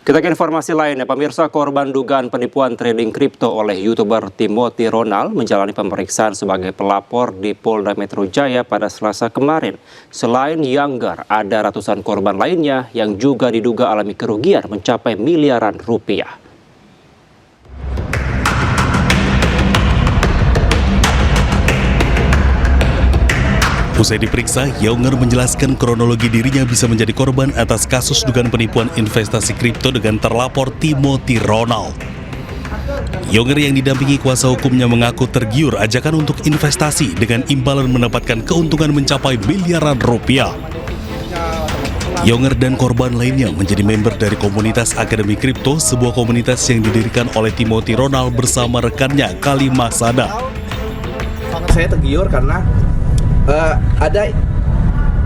Kita ke informasi lainnya, pemirsa, korban dugaan penipuan trading kripto oleh YouTuber Timothy Ronald menjalani pemeriksaan sebagai pelapor di Polda Metro Jaya pada Selasa kemarin. Selain Younger, ada ratusan korban lainnya yang juga diduga alami kerugian mencapai miliaran rupiah. Usai diperiksa, Younger menjelaskan kronologi dirinya bisa menjadi korban atas kasus dugaan penipuan investasi kripto dengan terlapor Timothy Ronald. Younger yang didampingi kuasa hukumnya mengaku tergiur ajakan untuk investasi dengan imbalan mendapatkan keuntungan mencapai miliaran rupiah. Younger dan korban lainnya menjadi member dari komunitas Akademi Kripto, sebuah komunitas yang didirikan oleh Timothy Ronald bersama rekannya Kalimah Sada. Saya tergiur karena ada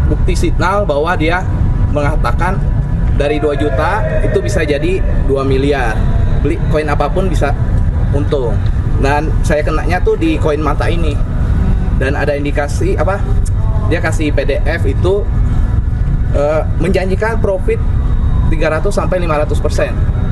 bukti signal bahwa dia mengatakan dari 2 juta itu bisa jadi 2 miliar. Beli koin apapun bisa untung. Dan saya kenanya tuh di koin mata ini. Dan ada indikasi dia kasih PDF itu menjanjikan profit 300 sampai 500%.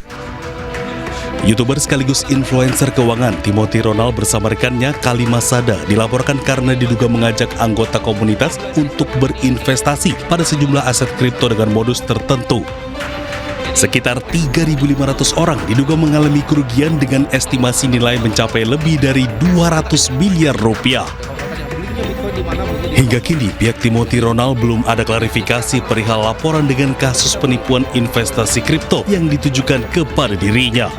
YouTuber sekaligus influencer keuangan Timothy Ronald bersama rekannya Kalimah Sada dilaporkan karena diduga mengajak anggota komunitas untuk berinvestasi pada sejumlah aset kripto dengan modus tertentu. Sekitar 3.500 orang diduga mengalami kerugian dengan estimasi nilai mencapai lebih dari 200 miliar rupiah. Hingga kini pihak Timothy Ronald belum ada klarifikasi perihal laporan dengan kasus penipuan investasi kripto yang ditujukan kepada dirinya.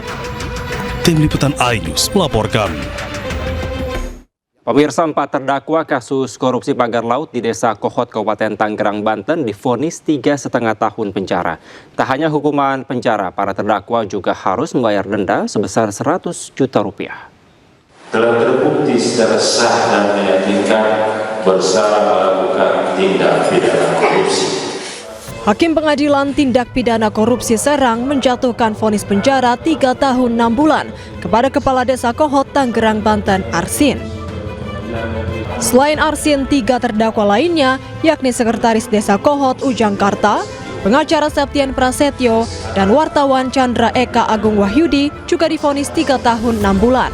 Tim Liputan iNews melaporkan. Pemirsa, 4 terdakwa kasus korupsi pagar laut di Desa Kohot, Kabupaten Tangerang, Banten divonis 3,5 tahun penjara. Tak hanya hukuman penjara, para terdakwa juga harus membayar denda sebesar 100 juta rupiah. Telah terbukti secara sah dan meyakinkan bersalah melakukan tindak pidana korupsi. Hakim Pengadilan Tindak Pidana Korupsi Serang menjatuhkan vonis penjara 3 tahun 6 bulan kepada Kepala Desa Kohot, Tangerang, Banten, Arsin. Selain Arsin, 3 terdakwa lainnya, yakni Sekretaris Desa Kohot, Ujang Karta, pengacara Septian Prasetyo, dan wartawan Chandra Eka Agung Wahyudi juga divonis 3 tahun 6 bulan.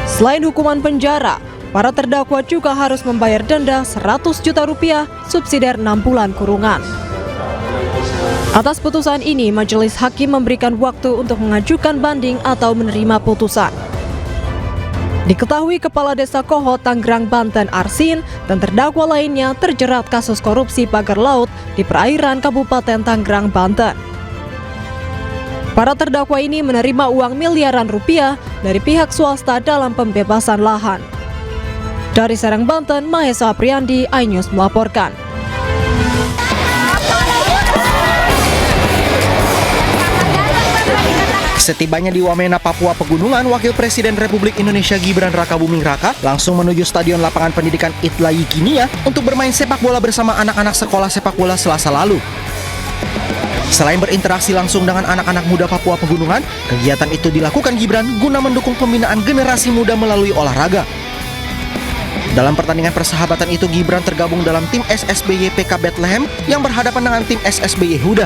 Selain hukuman penjara, para terdakwa juga harus membayar denda 100 juta rupiah subsidiar 6 bulan kurungan. Atas putusan ini, majelis hakim memberikan waktu untuk mengajukan banding atau menerima putusan. Diketahui Kepala Desa Kohot, Tangerang, Banten, Arsin, dan terdakwa lainnya terjerat kasus korupsi pagar laut di perairan Kabupaten Tangerang, Banten. Para terdakwa ini menerima uang miliaran rupiah dari pihak swasta dalam pembebasan lahan. Dari Serang, Banten, Mahesa Apriandi, iNews melaporkan. Setibanya di Wamena, Papua Pegunungan, Wakil Presiden Republik Indonesia Gibran Rakabuming Raka langsung menuju Stadion Lapangan Pendidikan Itlayi Kinia untuk bermain sepak bola bersama anak-anak sekolah sepak bola Selasa lalu. Selain berinteraksi langsung dengan anak-anak muda Papua Pegunungan, kegiatan itu dilakukan Gibran guna mendukung pembinaan generasi muda melalui olahraga. Dalam pertandingan persahabatan itu, Gibran tergabung dalam tim SSBY PK Bethlehem yang berhadapan dengan tim SSBY Huda.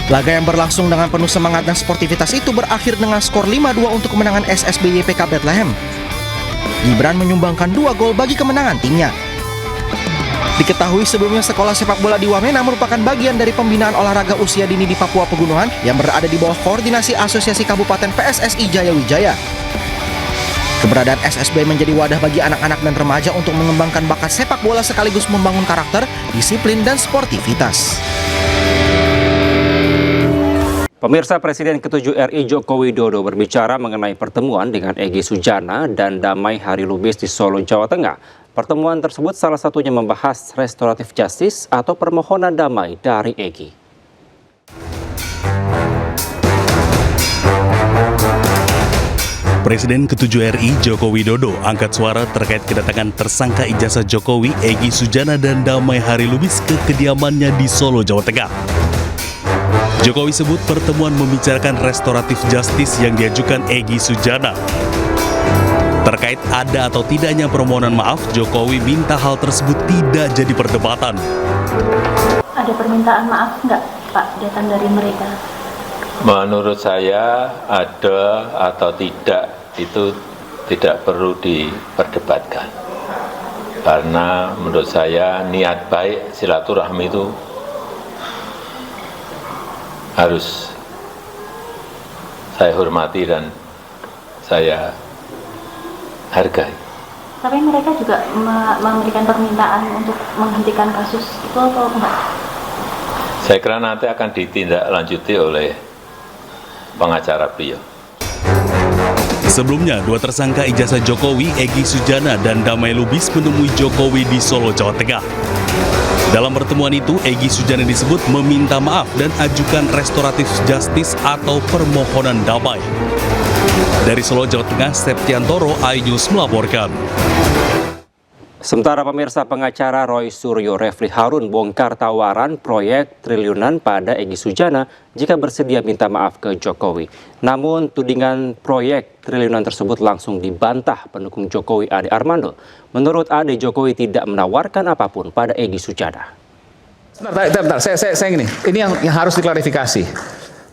Laga yang berlangsung dengan penuh semangat dan sportivitas itu berakhir dengan skor 5-2 untuk kemenangan SSBY PK Bethlehem. Gibran menyumbangkan 2 gol bagi kemenangan timnya. Diketahui sebelumnya sekolah sepak bola di Wamena merupakan bagian dari pembinaan olahraga usia dini di Papua Pegunungan yang berada di bawah koordinasi Asosiasi Kabupaten PSSI Jaya Wijaya. Keberadaan SSB menjadi wadah bagi anak-anak dan remaja untuk mengembangkan bakat sepak bola sekaligus membangun karakter, disiplin, dan sportivitas. Pemirsa, Presiden ke-7 RI Joko Widodo berbicara mengenai pertemuan dengan Egy Sujana dan Damai Hari Lubis di Solo, Jawa Tengah. Pertemuan tersebut salah satunya membahas restoratif justice atau permohonan damai dari Egy. Presiden ke-7 RI Joko Widodo angkat suara terkait kedatangan tersangka ijazah Jokowi Egy Sujana dan Damai Hari Lubis ke kediamannya di Solo, Jawa Tengah. Jokowi sebut pertemuan membicarakan restoratif justice yang diajukan Egy Sujana. Terkait ada atau tidaknya permohonan maaf, Jokowi minta hal tersebut tidak jadi perdebatan. Ada permintaan maaf nggak Pak datang dari mereka? Menurut saya ada atau tidak itu tidak perlu diperdebatkan. Karena menurut saya niat baik silaturahmi itu harus saya hormati dan saya hargai. Tapi mereka juga memberikan permintaan untuk menghentikan kasus itu atau enggak? Saya kira nanti akan ditindaklanjuti oleh pengacara beliau. Sebelumnya, dua tersangka ijazah Jokowi, Egy Sujana dan Damai Lubis menemui Jokowi di Solo, Jawa Tengah. Dalam pertemuan itu, Egy Sujana disebut meminta maaf dan ajukan restoratif justice atau permohonan damai. Dari Solo, Jawa Tengah, Septiantoro, iNews melaporkan. Sementara pemirsa, pengacara Roy Suryo Refli Harun bongkar tawaran proyek triliunan pada Egy Sujana jika bersedia minta maaf ke Jokowi. Namun tudingan proyek triliunan tersebut langsung dibantah pendukung Jokowi Ade Armando. Menurut Ade, Jokowi tidak menawarkan apapun pada Egy Sujana. Bentar, saya ini yang harus diklarifikasi.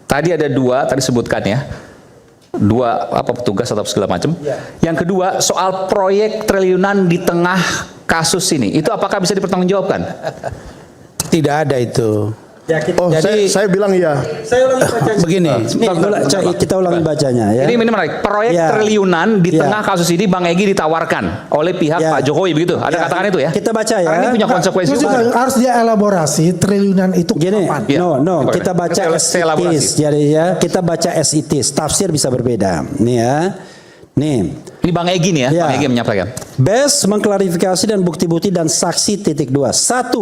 Tadi ada dua, tadi sebutkan ya. Dua petugas atau segala macam. Yang kedua soal proyek triliunan di tengah kasus ini, itu apakah bisa dipertanggungjawabkan? Tidak ada itu. Ya, jadi saya bilang iya. Saya ulangi bacanya. Begini, kita ulangi bacanya ya. Ini menarik. Proyek triliunan di tengah kasus ini Bang Egy ditawarkan oleh pihak Pak Jokowi, begitu? Ada katakan itu ya? Kita baca ya. Karena ini punya konsekuensi. Harus dia elaborasi triliunan itu gini. Kita baca as it is. Jadi ya, kita baca as it is. Tafsir bisa berbeda. Nih ya. Nih. Ini Bang Egy nih ya, Bang Egy menyampaikan. BES mengklarifikasi dan bukti-bukti dan saksi titik 2. 1.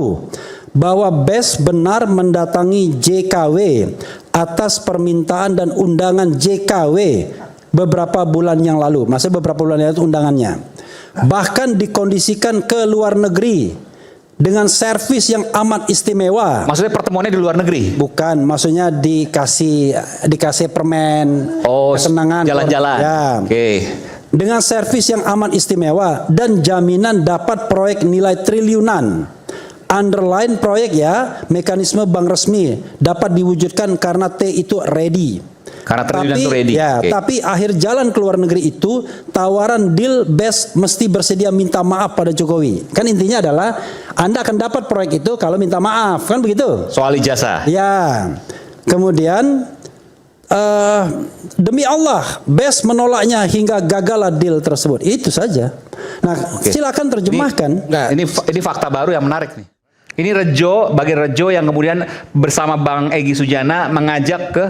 Bahwa BES benar mendatangi JKW atas permintaan dan undangan JKW beberapa bulan yang lalu. Maksudnya beberapa bulan yang lalu undangannya. Bahkan dikondisikan ke luar negeri dengan servis yang amat istimewa. Maksudnya pertemuannya di luar negeri? Bukan, maksudnya dikasih permen, kesenangan, jalan-jalan. Ya. Oke. Dengan servis yang amat istimewa dan jaminan dapat proyek nilai triliunan. Underline proyek ya, mekanisme bank resmi dapat diwujudkan karena T itu ready. Karena triliunan itu ready. Ya, tapi akhir jalan ke luar negeri itu tawaran deal BES mesti bersedia minta maaf pada Jokowi. Kan intinya adalah Anda akan dapat proyek itu kalau minta maaf, kan begitu? Soal ijazah. Ya. Kemudian demi Allah, BES menolaknya hingga gagallah deal tersebut. Itu saja. Nah, silakan terjemahkan. Ini fakta baru yang menarik nih. Ini bagian Rejo yang kemudian bersama Bang Egy Sujana mengajak ke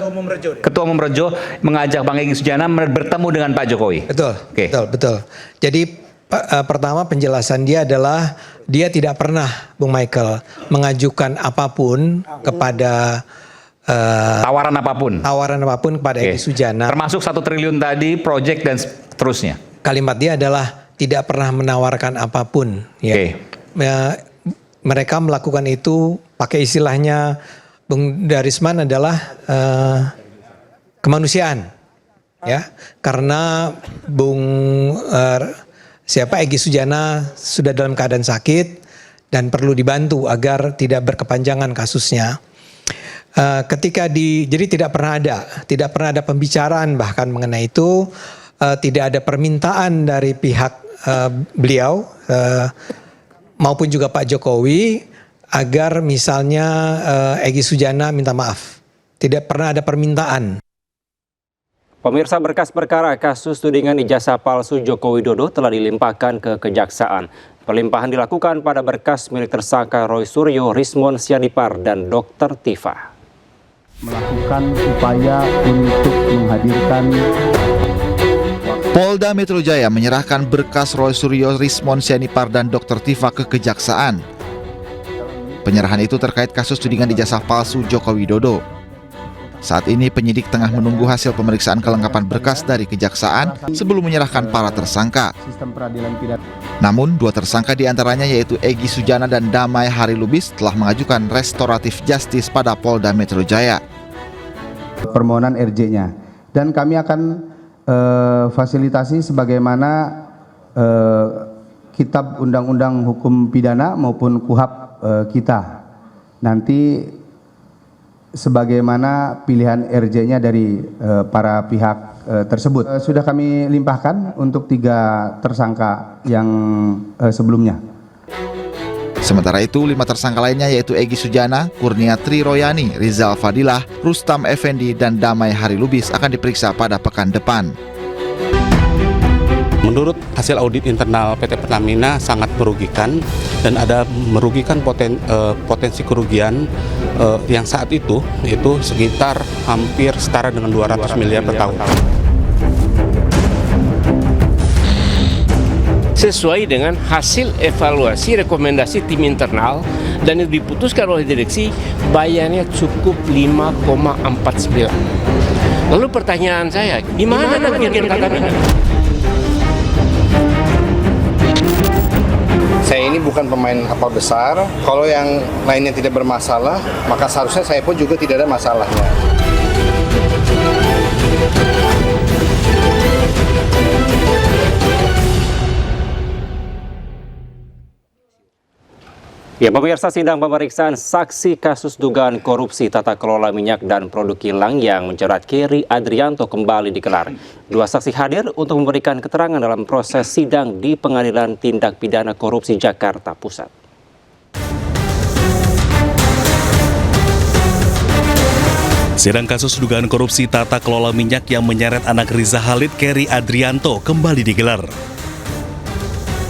Ketua Umum Rejo mengajak Bang Egy Sujana bertemu dengan Pak Jokowi. Betul. Jadi pertama penjelasan dia adalah dia tidak pernah, Bung Michael, mengajukan apapun kepada tawaran apapun kepada Egy Sujana. Termasuk 1 triliun tadi, proyek dan seterusnya. Kalimat dia adalah tidak pernah menawarkan apapun. Ya. Mereka melakukan itu pakai istilahnya Bung Darisman adalah kemanusiaan, ya, karena Egy Sujana sudah dalam keadaan sakit dan perlu dibantu agar tidak berkepanjangan kasusnya. Jadi tidak pernah ada pembicaraan bahkan mengenai itu, tidak ada permintaan dari pihak beliau maupun juga Pak Jokowi agar misalnya Egy Sujana minta maaf. Tidak pernah ada permintaan. Pemirsa, berkas perkara kasus tudingan ijazah palsu Joko Widodo telah dilimpahkan ke Kejaksaan. Pelimpahan dilakukan pada berkas milik tersangka Roy Suryo, Rismon Sianipar, dan Dr. Tifa. Melakukan upaya untuk menghadirkan Polda Metro Jaya menyerahkan berkas Roy Suryo, Rismon Sianipar, dan Dr. Tifa ke Kejaksaan. Penyerahan itu terkait kasus tudingan ijazah palsu Joko Widodo. Saat ini penyidik tengah menunggu hasil pemeriksaan kelengkapan berkas dari Kejaksaan sebelum menyerahkan para tersangka. Namun, 2 tersangka diantaranya yaitu Egy Sujana dan Damai Hari Lubis telah mengajukan restoratif justice pada Polda Metro Jaya. Permohonan RJ-nya. Dan kami akan fasilitasi sebagaimana kitab undang-undang hukum pidana maupun KUHAP kita. Nanti sebagaimana pilihan RJ-nya dari para pihak tersebut. Sudah kami limpahkan untuk 3 tersangka yang sebelumnya. Sementara itu, 5 tersangka lainnya yaitu Egy Sujana, Kurnia Tri Royani, Rizal Fadilah, Rustam Effendi, dan Damai Hari Lubis akan diperiksa pada pekan depan. Menurut hasil audit internal PT Pertamina sangat merugikan dan ada merugikan potensi kerugian yang saat itu sekitar hampir setara dengan 200 miliar per tahun. Sesuai dengan hasil evaluasi rekomendasi tim internal dan yang diputuskan oleh direksi, bayarnya cukup 5,49. Lalu pertanyaan saya, di mana kerugian Pertamina? Saya ini bukan pemain kapal besar. Kalau yang lainnya tidak bermasalah, maka seharusnya saya pun juga tidak ada masalahnya. Ya, pemirsa, sidang pemeriksaan saksi kasus dugaan korupsi tata kelola minyak dan produk kilang yang menjerat Keri Adrianto kembali digelar. 2 saksi hadir untuk memberikan keterangan dalam proses sidang di Pengadilan Tindak Pidana Korupsi Jakarta Pusat. Sidang kasus dugaan korupsi tata kelola minyak yang menyeret anak Riza Khalid, Keri Adrianto, kembali digelar.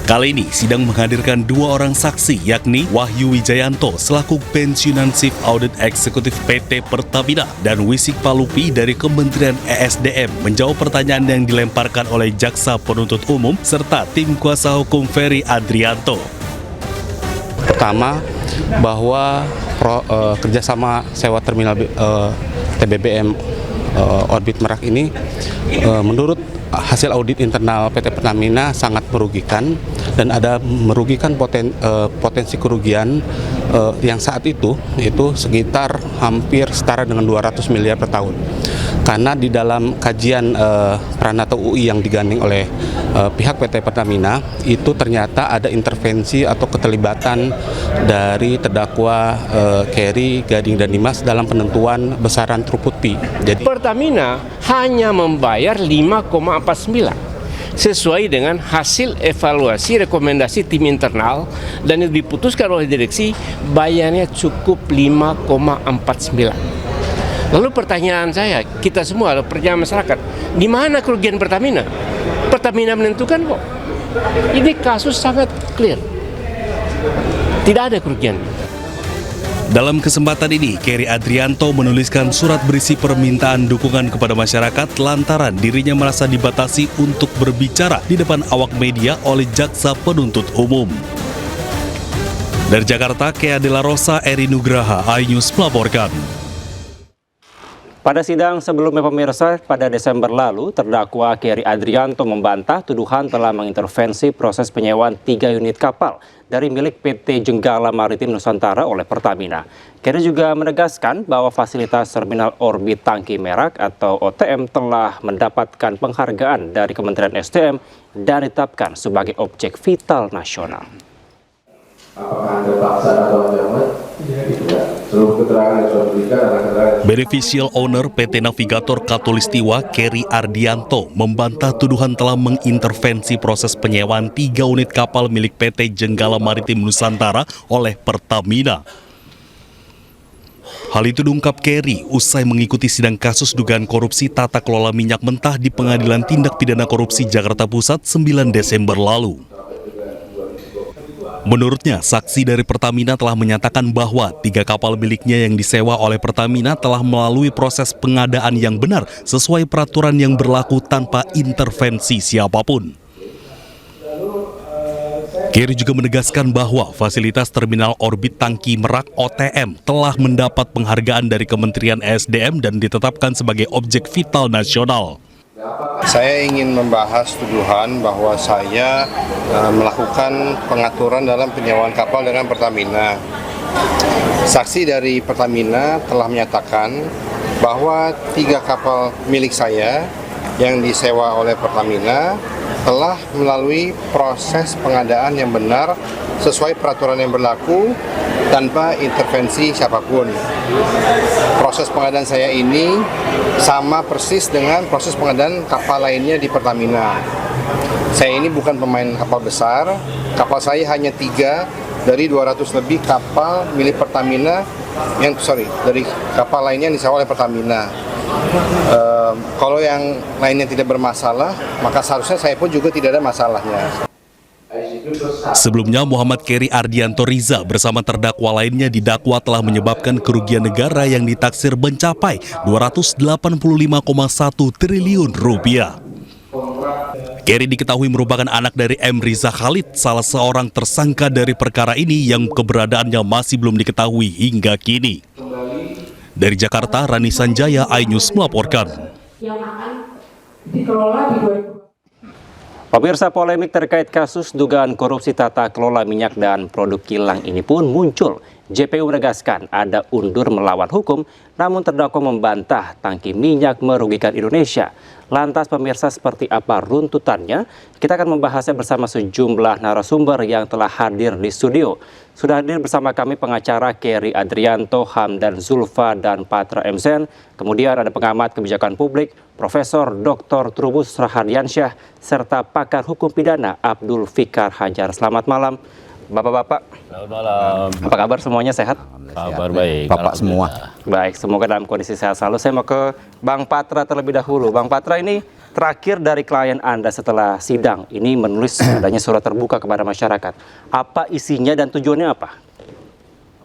Kali ini, sidang menghadirkan 2 orang saksi, yakni Wahyu Wijayanto selaku pensiunan Chief Audit Eksekutif PT Pertamina dan Wisik Palupi dari Kementerian ESDM menjawab pertanyaan yang dilemparkan oleh Jaksa Penuntut Umum serta tim kuasa hukum Keri Adrianto. Pertama, bahwa kerjasama sewa terminal TBBM Orbit Merak ini menurut hasil audit internal PT Pertamina sangat merugikan dan ada merugikan potensi kerugian yang saat itu sekitar hampir setara dengan 200 miliar per tahun. Karena di dalam kajian Pranata UI yang digandeng oleh pihak PT Pertamina itu ternyata ada intervensi atau keterlibatan dari terdakwa Keri, Gading, dan Dimas dalam penentuan besaran throughput fee. Jadi Pertamina hanya membayar 5,49 sesuai dengan hasil evaluasi rekomendasi tim internal dan yang diputuskan oleh direksi, bayarnya cukup 5,49. Lalu pertanyaan saya, kita semua, pertanyaan masyarakat, di mana kerugian Pertamina? Pertamina menentukan kok. Ini kasus sangat clear. Tidak ada kerugian. Dalam kesempatan ini, Keri Adrianto menuliskan surat berisi permintaan dukungan kepada masyarakat lantaran dirinya merasa dibatasi untuk berbicara di depan awak media oleh Jaksa Penuntut Umum. Dari Jakarta, Kea De La Rosa, Eri Nugraha, iNews melaporkan. Pada sidang sebelumnya, pemirsa, pada Desember lalu, terdakwa Keri Adrianto membantah tuduhan telah mengintervensi proses penyewaan 3 unit kapal dari milik PT Jenggala Maritim Nusantara oleh Pertamina. Keri juga menegaskan bahwa fasilitas Terminal Orbit Tangki Merak atau OTM telah mendapatkan penghargaan dari Kementerian SDM dan ditetapkan sebagai objek vital nasional. Apakah Anda paksa atau menjawab? Tidak. Seluruh keterangan yang sudah diberikan adalah keterangan. Beneficial Owner PT Navigator Katulistiwa Keri Ardianto membantah tuduhan telah mengintervensi proses penyewaan 3 unit kapal milik PT Jenggala Maritim Nusantara oleh Pertamina. Hal itu diungkap Keri usai mengikuti sidang kasus dugaan korupsi tata kelola minyak mentah di Pengadilan Tindak Pidana Korupsi Jakarta Pusat 9 Desember lalu. Menurutnya, saksi dari Pertamina telah menyatakan bahwa 3 kapal miliknya yang disewa oleh Pertamina telah melalui proses pengadaan yang benar sesuai peraturan yang berlaku tanpa intervensi siapapun. Keri juga menegaskan bahwa fasilitas Terminal Orbit Tangki Merak OTM telah mendapat penghargaan dari Kementerian ESDM dan ditetapkan sebagai objek vital nasional. Saya ingin membahas tuduhan bahwa saya melakukan pengaturan dalam penyewaan kapal dengan Pertamina. Saksi dari Pertamina telah menyatakan bahwa 3 kapal milik saya yang disewa oleh Pertamina telah melalui proses pengadaan yang benar sesuai peraturan yang berlaku tanpa intervensi siapapun. Proses pengadaan saya ini sama persis dengan proses pengadaan kapal lainnya di Pertamina. Saya ini bukan pemain kapal besar, kapal saya hanya 3 dari 200 lebih kapal milik Pertamina dari kapal lainnya yang disewa oleh Pertamina. Kalau yang lainnya tidak bermasalah, maka seharusnya saya pun juga tidak ada masalahnya. Sebelumnya, Muhammad Keri Ardianto Riza bersama terdakwa lainnya didakwa telah menyebabkan kerugian negara yang ditaksir mencapai 285,1 triliun rupiah. Keri diketahui merupakan anak dari M. Riza Khalid, salah seorang tersangka dari perkara ini yang keberadaannya masih belum diketahui hingga kini. Dari Jakarta, Rani Sanjaya, iNews melaporkan. Yang akan dikelola di 2020. Pemirsa, polemik terkait kasus dugaan korupsi tata kelola minyak dan produk kilang ini pun muncul. JPU menegaskan ada undur melawan hukum, namun terdakwa membantah tangki minyak merugikan Indonesia. Lantas pemirsa, seperti apa runtutannya? Kita akan membahasnya bersama sejumlah narasumber yang telah hadir di studio. Sudah hadir bersama kami pengacara Keri Adrianto, Hamdan Zulfa, dan Patra MZen. Kemudian ada pengamat kebijakan publik, Profesor Dr. Trubus Rahadiansyah, serta pakar hukum pidana Abdul Fikar Hajar. Selamat malam, Bapak-bapak. Selamat malam. Apa kabar semuanya, sehat? Kabar baik. Bapak semua. Baik, semoga dalam kondisi sehat selalu. Saya mau ke Bang Patra terlebih dahulu. Bang Patra, ini terakhir dari klien Anda setelah sidang ini menulis adanya surat terbuka kepada masyarakat. Apa isinya dan tujuannya apa?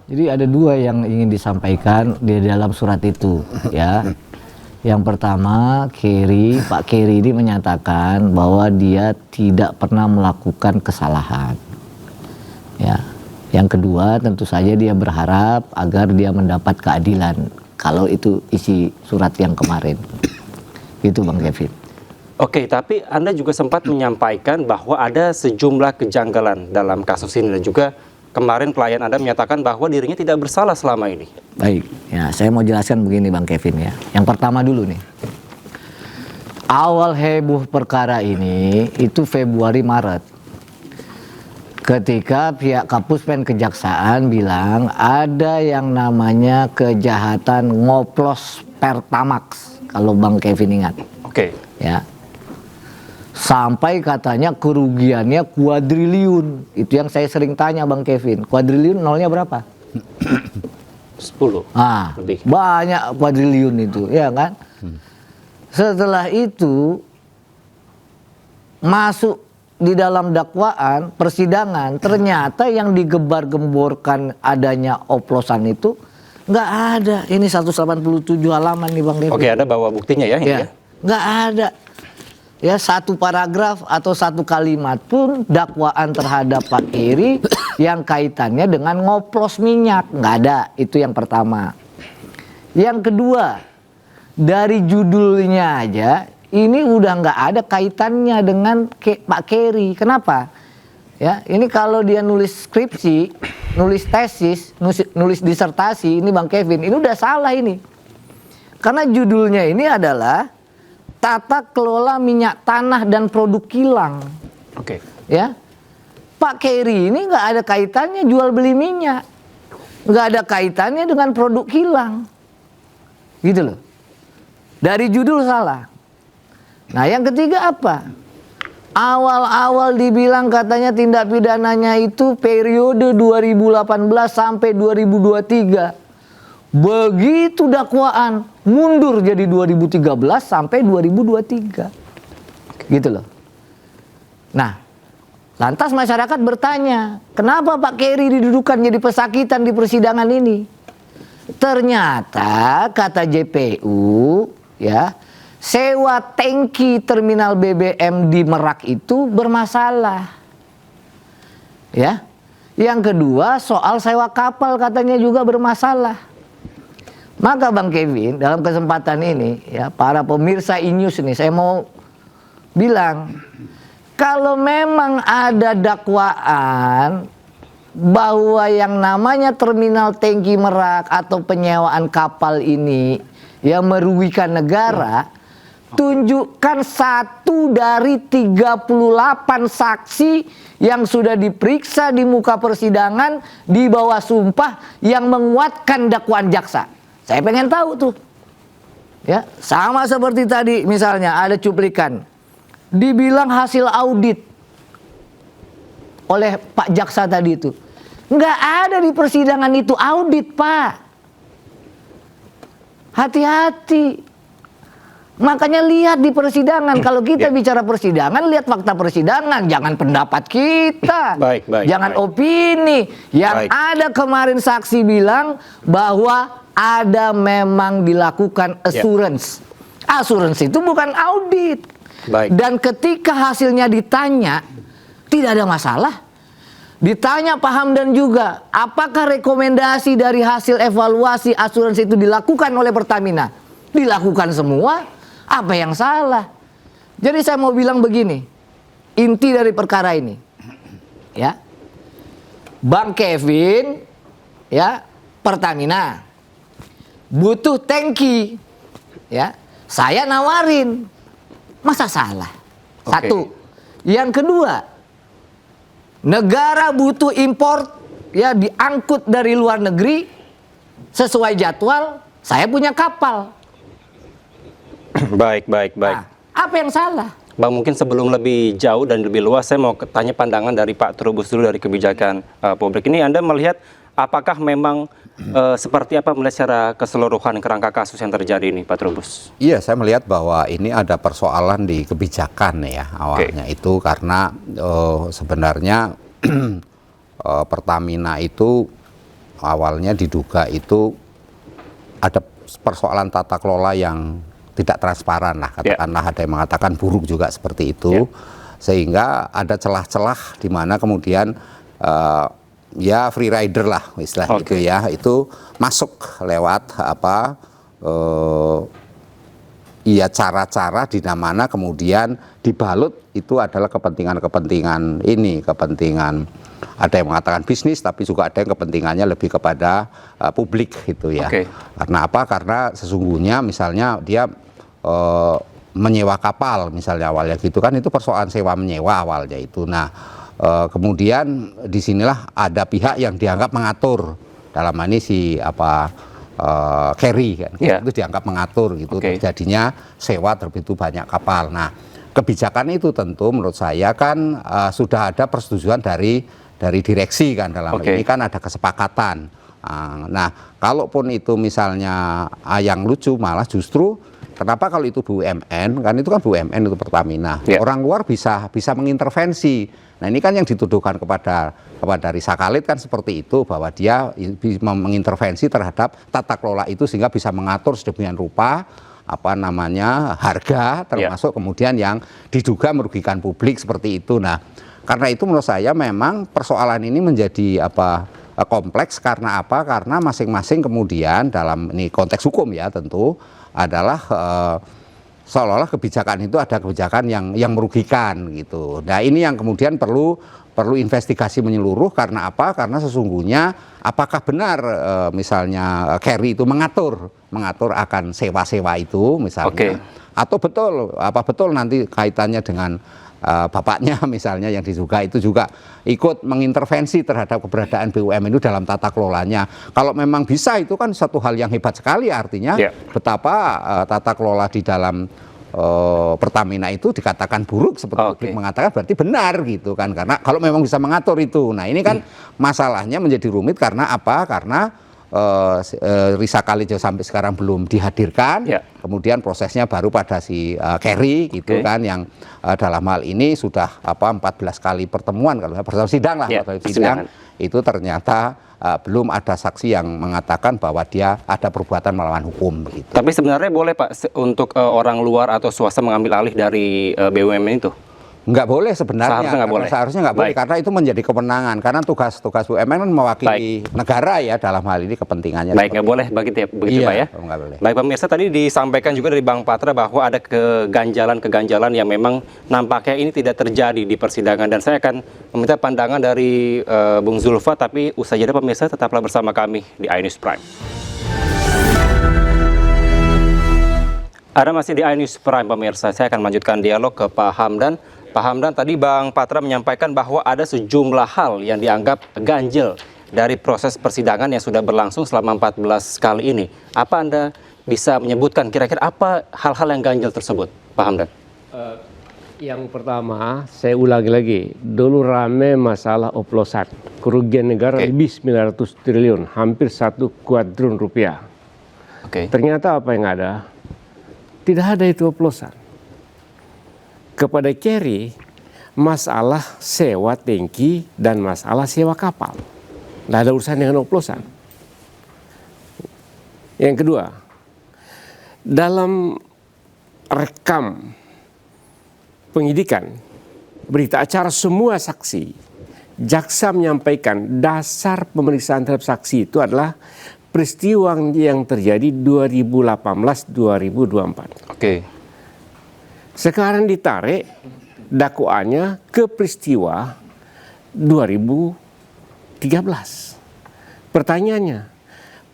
Jadi ada dua yang ingin disampaikan di dalam surat itu, ya. Yang pertama, Pak Keri ini menyatakan bahwa dia tidak pernah melakukan kesalahan. Ya. Yang kedua, tentu saja dia berharap agar dia mendapat keadilan. Kalau itu isi surat yang kemarin. Gitu Bang Kevin. Oke, tapi Anda juga sempat menyampaikan bahwa ada sejumlah kejanggalan dalam kasus ini, dan juga kemarin klien Anda menyatakan bahwa dirinya tidak bersalah selama ini. Baik, ya saya mau jelaskan begini Bang Kevin ya. Yang pertama dulu nih. Awal heboh perkara ini itu Februari-Maret. Ketika pihak Kapuspen Kejaksaan bilang ada yang namanya kejahatan ngoplos Pertamax, kalau Bang Kevin ingat. Oke. Ya. Sampai katanya kerugiannya kuadriliun. Itu yang saya sering tanya Bang Kevin. Kuadriliun nolnya berapa? 10. Ah, lebih. Banyak kuadriliun itu, ya kan? Setelah itu masuk di dalam dakwaan persidangan, ternyata yang digembar-gemborkan adanya oplosan itu nggak ada. Ini 187 halaman nih Bang Kevin. Oke, ada bawa buktinya ya? Ya, nggak ada. Ya, satu paragraf atau satu kalimat pun dakwaan terhadap Pak Keri yang kaitannya dengan ngoplos minyak, nggak ada. Itu yang pertama. Yang kedua, dari judulnya aja ini udah nggak ada kaitannya dengan Pak Keri. Kenapa? Ya, ini kalau dia nulis skripsi, nulis tesis, nulis disertasi, ini Bang Kevin, ini udah salah ini. Karena judulnya ini adalah Tata Kelola Minyak Tanah dan Produk Kilang. Oke. Ya, Pak Keri ini nggak ada kaitannya jual beli minyak, nggak ada kaitannya dengan produk kilang, gitu loh. Dari judul salah. Nah, yang ketiga apa? Awal-awal dibilang katanya tindak pidananya itu periode 2018 sampai 2023. Begitu dakwaan mundur jadi 2013 sampai 2023. Gitu loh. Nah, lantas masyarakat bertanya, kenapa Pak Keri didudukan jadi pesakitan di persidangan ini? Ternyata kata JPU, ya, sewa tangki terminal BBM di Merak itu bermasalah. Ya. Yang kedua, soal sewa kapal katanya juga bermasalah. Maka Bang Kevin, dalam kesempatan ini, ya, para pemirsa iNews ini, saya mau bilang, kalau memang ada dakwaan bahwa yang namanya terminal tangki Merak atau penyewaan kapal ini yang merugikan negara, Tunjukkan 1 dari 38 saksi yang sudah diperiksa di muka persidangan di bawah sumpah yang menguatkan dakwaan jaksa. Saya pengen tahu tuh. Ya, sama seperti tadi misalnya ada cuplikan. Dibilang hasil audit oleh Pak Jaksa tadi itu. Nggak ada di persidangan itu audit, Pak. Hati-hati. Makanya lihat di persidangan. Kalau kita bicara persidangan, lihat fakta persidangan. Jangan pendapat kita. Jangan opini. Yang ada kemarin saksi bilang bahwa ada memang dilakukan assurance. Assurance itu bukan audit. Dan ketika hasilnya ditanya, tidak ada masalah. Ditanya Pak Hamdan juga, apakah rekomendasi dari hasil evaluasi asuransi itu dilakukan oleh Pertamina? Dilakukan semua. Apa yang salah? Jadi saya mau bilang begini, inti dari perkara ini, ya, Bang Kevin, ya, Pertamina butuh tangki, ya, saya nawarin, masa salah? Satu. Yang kedua, negara butuh import, ya, diangkut dari luar negeri sesuai jadwal. Saya punya kapal. Baik. Apa yang salah? Bang, mungkin sebelum lebih jauh dan lebih luas, saya mau tanya pandangan dari Pak Trubus dulu dari kebijakan publik ini. Anda melihat apakah memang seperti apa melihat secara keseluruhan kerangka kasus yang terjadi ini, Pak Trubus? Iya, saya melihat bahwa ini ada persoalan di kebijakan ya awalnya itu karena sebenarnya Pertamina itu awalnya diduga itu ada persoalan tata kelola yang tidak transparan lah, katakanlah ada yang mengatakan buruk juga seperti itu, sehingga ada celah-celah di mana kemudian ya free rider lah istilah itu ya, itu masuk lewat apa ya cara-cara di mana kemudian dibalut itu adalah kepentingan ini, kepentingan ada yang mengatakan bisnis, tapi juga ada yang kepentingannya lebih kepada publik gitu ya. Karena apa? Karena sesungguhnya misalnya dia menyewa kapal misalnya awalnya gitu kan, itu persoalan sewa menyewa awalnya itu. Nah kemudian disinilah ada pihak yang dianggap mengatur, dalam ini si apa carry kan, itu dianggap mengatur gitu, terjadinya sewa terbegitu banyak kapal. Nah kebijakan itu tentu menurut saya kan sudah ada persetujuan dari direksi kan, dalam ini kan ada kesepakatan. Nah kalaupun itu misalnya yang lucu malah justru kenapa kalau itu BUMN, kan itu kan BUMN itu Pertamina, orang luar bisa mengintervensi. Nah ini kan yang dituduhkan kepada Risa Khalid kan seperti itu, bahwa dia mengintervensi terhadap tata kelola itu sehingga bisa mengatur sedemikian rupa apa namanya harga, termasuk kemudian yang diduga merugikan publik seperti itu. Nah karena itu menurut saya memang persoalan ini menjadi apa kompleks. Karena apa? Karena masing-masing kemudian dalam ini konteks hukum ya tentu adalah seolah-olah kebijakan itu ada kebijakan yang merugikan gitu. Nah ini yang kemudian perlu investigasi menyeluruh. Karena apa? Karena sesungguhnya apakah benar misalnya carry itu mengatur akan sewa-sewa itu misalnya, atau betul nanti kaitannya dengan bapaknya misalnya yang diduga itu juga ikut mengintervensi terhadap keberadaan BUMN itu dalam tata kelolanya. Kalau memang bisa itu kan satu hal yang hebat sekali, artinya betapa tata kelola di dalam Pertamina itu dikatakan buruk seperti publik mengatakan, berarti benar gitu kan, karena kalau memang bisa mengatur itu. Nah ini kan masalahnya menjadi rumit karena apa? Karena Risa Khalid sampai sekarang belum dihadirkan, kemudian prosesnya baru pada si Carry gitu kan, yang dalam hal ini sudah 14 kali pertemuan, kalau sidang lah, sidang itu ternyata belum ada saksi yang mengatakan bahwa dia ada perbuatan melawan hukum begitu. Tapi sebenarnya boleh Pak untuk orang luar atau swasta mengambil alih dari BUMN itu? Nggak boleh sebenarnya, seharusnya nggak boleh, karena itu menjadi kewenangan, karena tugas BUMN kan mewakili negara ya, dalam hal ini kepentingannya. Baik, nggak boleh begitu Pak ya? Nggak boleh. Baik pemirsa, tadi disampaikan juga dari Bang Patra bahwa ada keganjalan yang memang nampaknya ini tidak terjadi di persidangan, dan saya akan meminta pandangan dari Bung Zulfa, tapi usai jeda pemirsa tetaplah bersama kami di iNews Prime. Ada masih di iNews Prime pemirsa, saya akan melanjutkan dialog ke Pak Hamdan. Pak Hamdan, tadi Bang Patra menyampaikan bahwa ada sejumlah hal yang dianggap ganjil dari proses persidangan yang sudah berlangsung selama 14 kali ini. Apa Anda bisa menyebutkan kira-kira apa hal-hal yang ganjil tersebut, Pak Hamdan? Yang pertama, saya ulangi lagi, dulu rame masalah oplosan. Kerugian negara lebih 900 triliun, hampir 1 kuadron rupiah. Ternyata apa yang ada? Tidak ada itu oplosan. Kepada Kerry, masalah sewa tangki dan masalah sewa kapal. Tidak ada urusan dengan oplosan. Yang kedua, dalam rekam penyidikan, berita acara semua saksi, jaksa menyampaikan dasar pemeriksaan terhadap saksi itu adalah peristiwa yang terjadi 2018-2024. Sekarang ditarik dakwaannya ke peristiwa 2013. Pertanyaannya,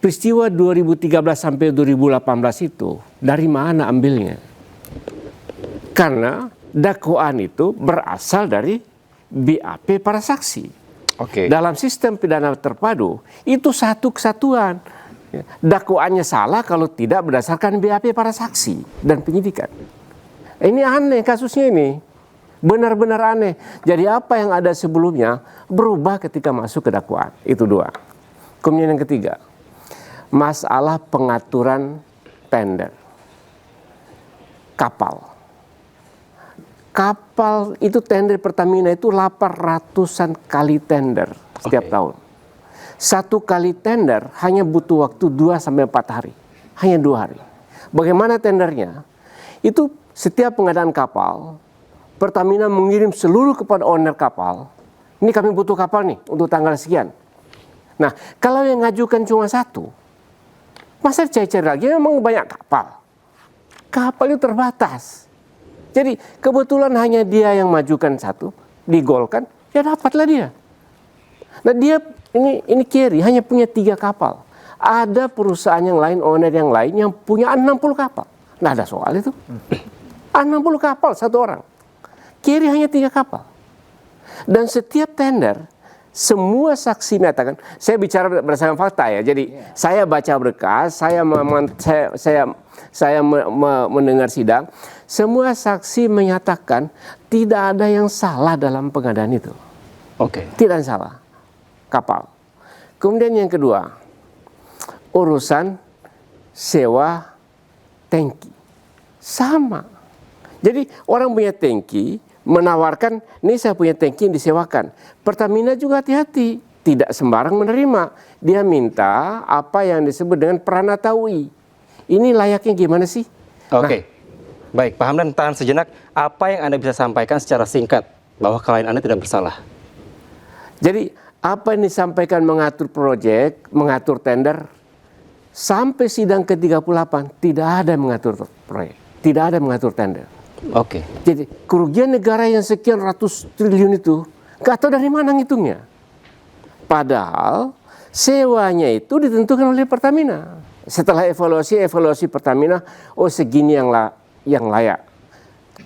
peristiwa 2013 sampai 2018 itu dari mana ambilnya? Karena dakwaan itu berasal dari BAP para saksi. Dalam sistem pidana terpadu itu satu kesatuan. Dakwaannya salah kalau tidak berdasarkan BAP para saksi dan penyidikan. Ini aneh kasusnya ini. Benar-benar aneh. Jadi apa yang ada sebelumnya berubah ketika masuk ke dakwaan. Itu dua. Kemudian yang ketiga, masalah pengaturan tender kapal. Kapal itu tender Pertamina itu 800-an kali tender setiap tahun. Satu kali tender hanya butuh waktu 2-4 hari. Hanya 2 hari. Bagaimana tendernya? Itu setiap pengadaan kapal, Pertamina mengirim seluruh kepada owner kapal. Ini kami butuh kapal nih untuk tanggal sekian. Nah, kalau yang ngajukan cuma satu, masa cari-cari lagi memang banyak kapal. Kapal itu terbatas. Jadi kebetulan hanya dia yang majukan satu, digolkan, ya dapatlah dia. Nah dia ini Kerry hanya punya 3 kapal. Ada perusahaan yang lain, owner yang lain yang punya 60 kapal. Nah ada soal itu. 60 kapal satu orang. Kerry hanya 3 kapal. Dan setiap tender, semua saksi menyatakan, saya bicara berdasarkan fakta ya. Jadi saya baca berkas, saya mendengar sidang. Semua saksi menyatakan tidak ada yang salah dalam pengadaan itu. Tidak ada yang salah. Kapal. Kemudian yang kedua, urusan sewa tangki. Sama. Jadi orang punya tangki menawarkan, ini saya punya tangki yang disewakan. Pertamina juga hati-hati. Tidak sembarang menerima. Dia minta apa yang disebut dengan pranatawi. Ini layaknya gimana sih? Baik, Pak Hamdan, tahan sejenak. Apa yang Anda bisa sampaikan secara singkat bahwa klien Anda tidak bersalah? Jadi, apa yang disampaikan mengatur proyek, mengatur tender, sampai sidang ke-38 tidak ada yang mengatur proyek, tidak ada yang mengatur tender. Jadi, kerugian negara yang sekian ratus triliun itu, nggak tahu dari mana ngitungnya. Padahal, sewanya itu ditentukan oleh Pertamina. Setelah evaluasi Pertamina, segini yang layak.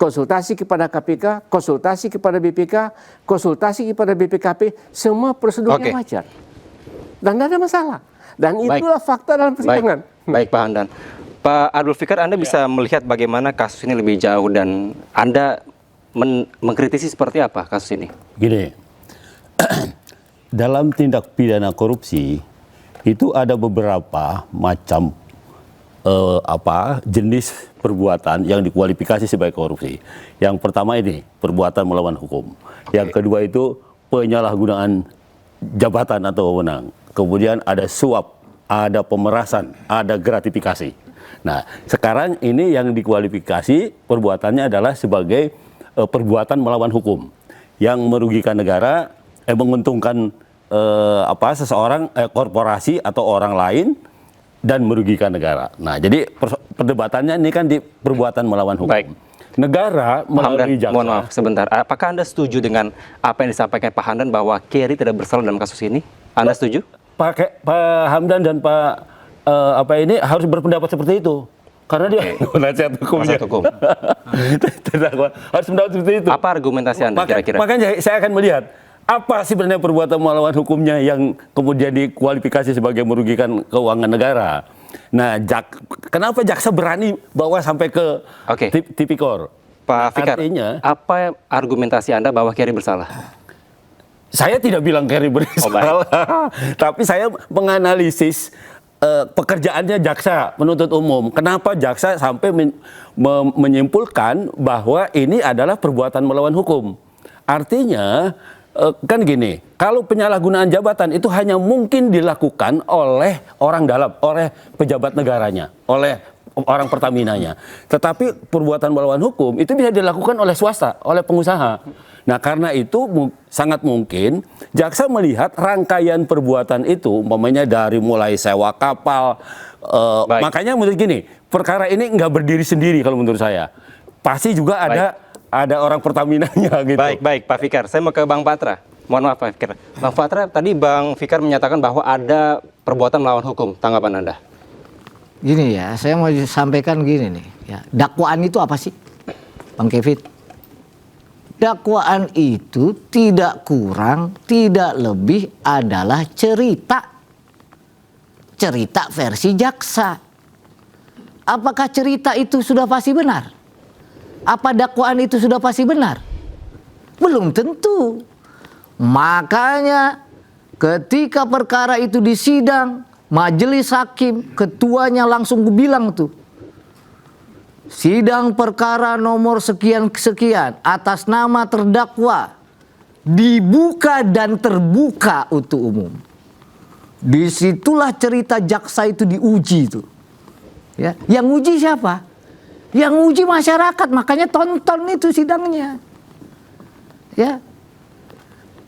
Konsultasi kepada KPK, konsultasi kepada BPK, konsultasi kepada BPKP, semua prosedurnya wajar. Dan tidak ada masalah. Dan itulah fakta dalam persidangan. Baik Pak Hamdan. Pak Abdul Fikar, Anda bisa melihat bagaimana kasus ini lebih jauh dan Anda mengkritisi seperti apa kasus ini? Gini, dalam tindak pidana korupsi itu ada beberapa macam jenis perbuatan yang dikualifikasi sebagai korupsi. Yang pertama ini perbuatan melawan hukum. Yang kedua itu penyalahgunaan jabatan atau wewenang. Kemudian ada suap, ada pemerasan, ada gratifikasi. Nah, sekarang ini yang dikualifikasi perbuatannya adalah sebagai perbuatan melawan hukum yang merugikan negara, menguntungkan seseorang, korporasi atau orang lain dan merugikan negara. Nah, jadi perdebatannya ini kan di perbuatan melawan hukum. Negara melalui jaksa. Mohon maaf sebentar. Apakah Anda setuju dengan apa yang disampaikan Pak Hamdan bahwa Kerry tidak bersalah dalam kasus ini? Anda setuju? Pak Hamdan dan Pak ini harus berpendapat seperti itu. Karena dia penasihat hukumnya. Terdakwa harus mendapat seperti itu. Apa argumentasi Anda kira-kira? Makanya saya akan melihat apa sebenarnya perbuatan melawan hukumnya yang kemudian dikualifikasi sebagai merugikan keuangan negara. Nah, kenapa jaksa berani bawa sampai ke tipikor? Pak Fikar, apa argumentasi Anda bahwa Kerry bersalah? Saya tidak bilang Kerry bersalah, tapi saya menganalisis pekerjaannya jaksa penuntut umum. Kenapa jaksa sampai menyimpulkan bahwa ini adalah perbuatan melawan hukum? Artinya, kan gini, kalau penyalahgunaan jabatan itu hanya mungkin dilakukan oleh orang dalam, oleh pejabat negaranya, oleh orang Pertaminanya. Tetapi perbuatan melawan hukum itu bisa dilakukan oleh swasta, oleh pengusaha. Nah, karena itu sangat mungkin jaksa melihat rangkaian perbuatan itu, umpamanya dari mulai sewa kapal. Makanya menurut gini, perkara ini nggak berdiri sendiri kalau menurut saya. Pasti juga ada orang Pertaminanya gitu. Baik, Pak Fikar. Saya mau ke Bang Patra. Mohon maaf, Pak Fikar. Bang Patra, tadi Bang Fikar menyatakan bahwa ada perbuatan melawan hukum. Tanggapan Anda? Gini ya, saya mau sampaikan gini nih. Ya, dakwaan itu apa sih, Bang Kevin? Dakwaan itu tidak kurang, tidak lebih adalah cerita versi jaksa. Apakah cerita itu sudah pasti benar? Apa dakwaan itu sudah pasti benar? Belum tentu. Makanya ketika perkara itu disidang, majelis hakim, ketuanya langsung bilang tuh, sidang perkara nomor sekian-sekian atas nama terdakwa dibuka dan terbuka untuk umum. Disitulah cerita jaksa itu diuji tuh. Ya, yang uji siapa? Yang uji masyarakat, makanya tonton itu sidangnya. Ya.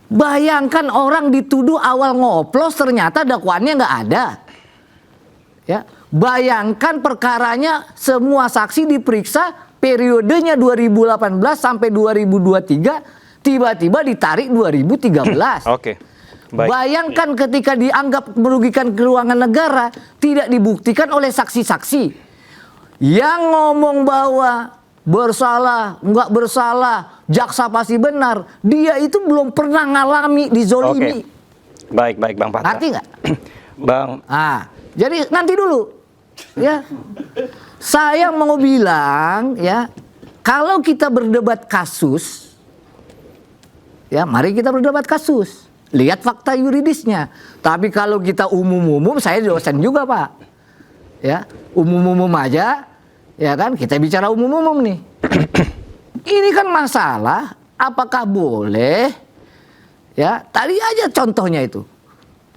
Bayangkan orang dituduh awal ngoplos ternyata dakwaannya nggak ada. Ya. Bayangkan perkaranya semua saksi diperiksa periodenya 2018 sampai 2023, tiba-tiba ditarik 2013. Oke. Baik. Bayangkan ketika dianggap merugikan keuangan negara, tidak dibuktikan oleh saksi-saksi. Yang ngomong bahwa bersalah, nggak bersalah, jaksa pasti benar, dia itu belum pernah ngalami dizolimi. Baik, Bang Patra. Ngerti nggak? Bang. Jadi nanti dulu, ya. Saya mau bilang, ya, kalau kita berdebat kasus, ya, mari kita berdebat kasus. Lihat fakta yuridisnya. Tapi kalau kita umum-umum, saya dosen juga, Pak. Ya, umum-umum aja, ya kan, kita bicara umum-umum nih. Ini kan masalah apakah boleh, ya, tadi aja contohnya itu,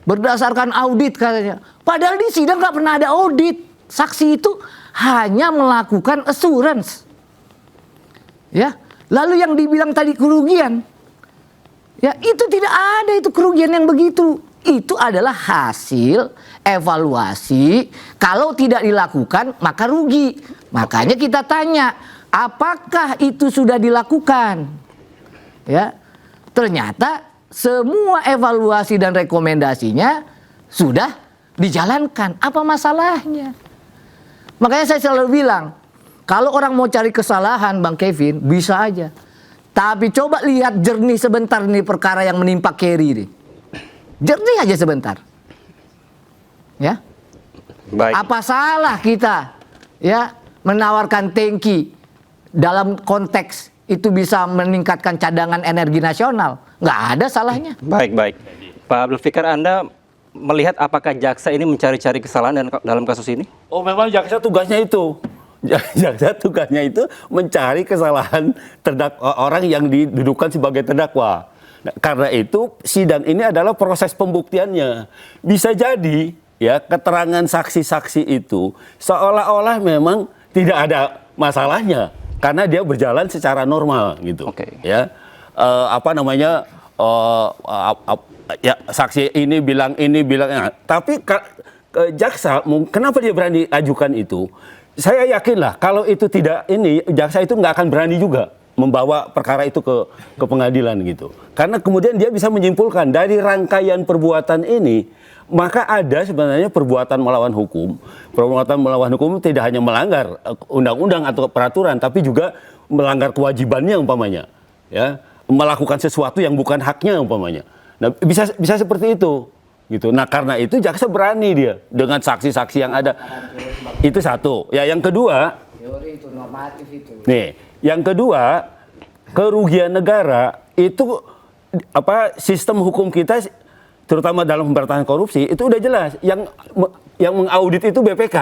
berdasarkan audit katanya. Padahal di sidang nggak pernah ada audit. Saksi itu hanya melakukan assurance. Ya, lalu yang dibilang tadi kerugian, ya, itu tidak ada itu kerugian yang begitu. Itu adalah hasil evaluasi. Kalau tidak dilakukan maka rugi. Makanya kita tanya, apakah itu sudah dilakukan? Ya, ternyata semua evaluasi dan rekomendasinya sudah dijalankan. Apa masalahnya? Makanya saya selalu bilang, kalau orang mau cari kesalahan, Bang Kevin, bisa aja. Tapi coba lihat jernih sebentar nih perkara yang menimpa Kerry nih. Jernih aja sebentar. Ya. Baik. Apa salah kita, ya, menawarkan tangki dalam konteks itu bisa meningkatkan cadangan energi nasional? Nggak ada salahnya. Baik. Pak Abdul Fikar, Anda melihat apakah jaksa ini mencari-cari kesalahan dalam kasus ini? Oh, memang jaksa tugasnya itu. Jaksa tugasnya itu mencari kesalahan orang yang didudukan sebagai terdakwa. Nah, karena itu sidang ini adalah proses pembuktiannya. Bisa jadi, ya, keterangan saksi-saksi itu seolah-olah memang tidak ada masalahnya karena dia berjalan secara normal gitu. Ya, ya, saksi ini bilang, tapi jaksa kenapa dia berani ajukan itu? Saya yakinlah kalau itu tidak ini, jaksa itu nggak akan berani juga membawa perkara itu ke pengadilan gitu. Karena kemudian dia bisa menyimpulkan dari rangkaian perbuatan ini, maka ada sebenarnya perbuatan melawan hukum. Perbuatan melawan hukum tidak hanya melanggar undang-undang atau peraturan, tapi juga melanggar kewajibannya umpamanya, ya, melakukan sesuatu yang bukan haknya umpamanya. Nah, bisa seperti itu. Gitu. Nah, karena itu jaksa berani dia dengan saksi-saksi yang ada. Itu satu. Ya, yang kedua, teori itu normatif itu. Nih, yang kedua, kerugian negara itu sistem hukum kita terutama dalam pemberantasan korupsi itu udah jelas. Yang mengaudit itu BPK.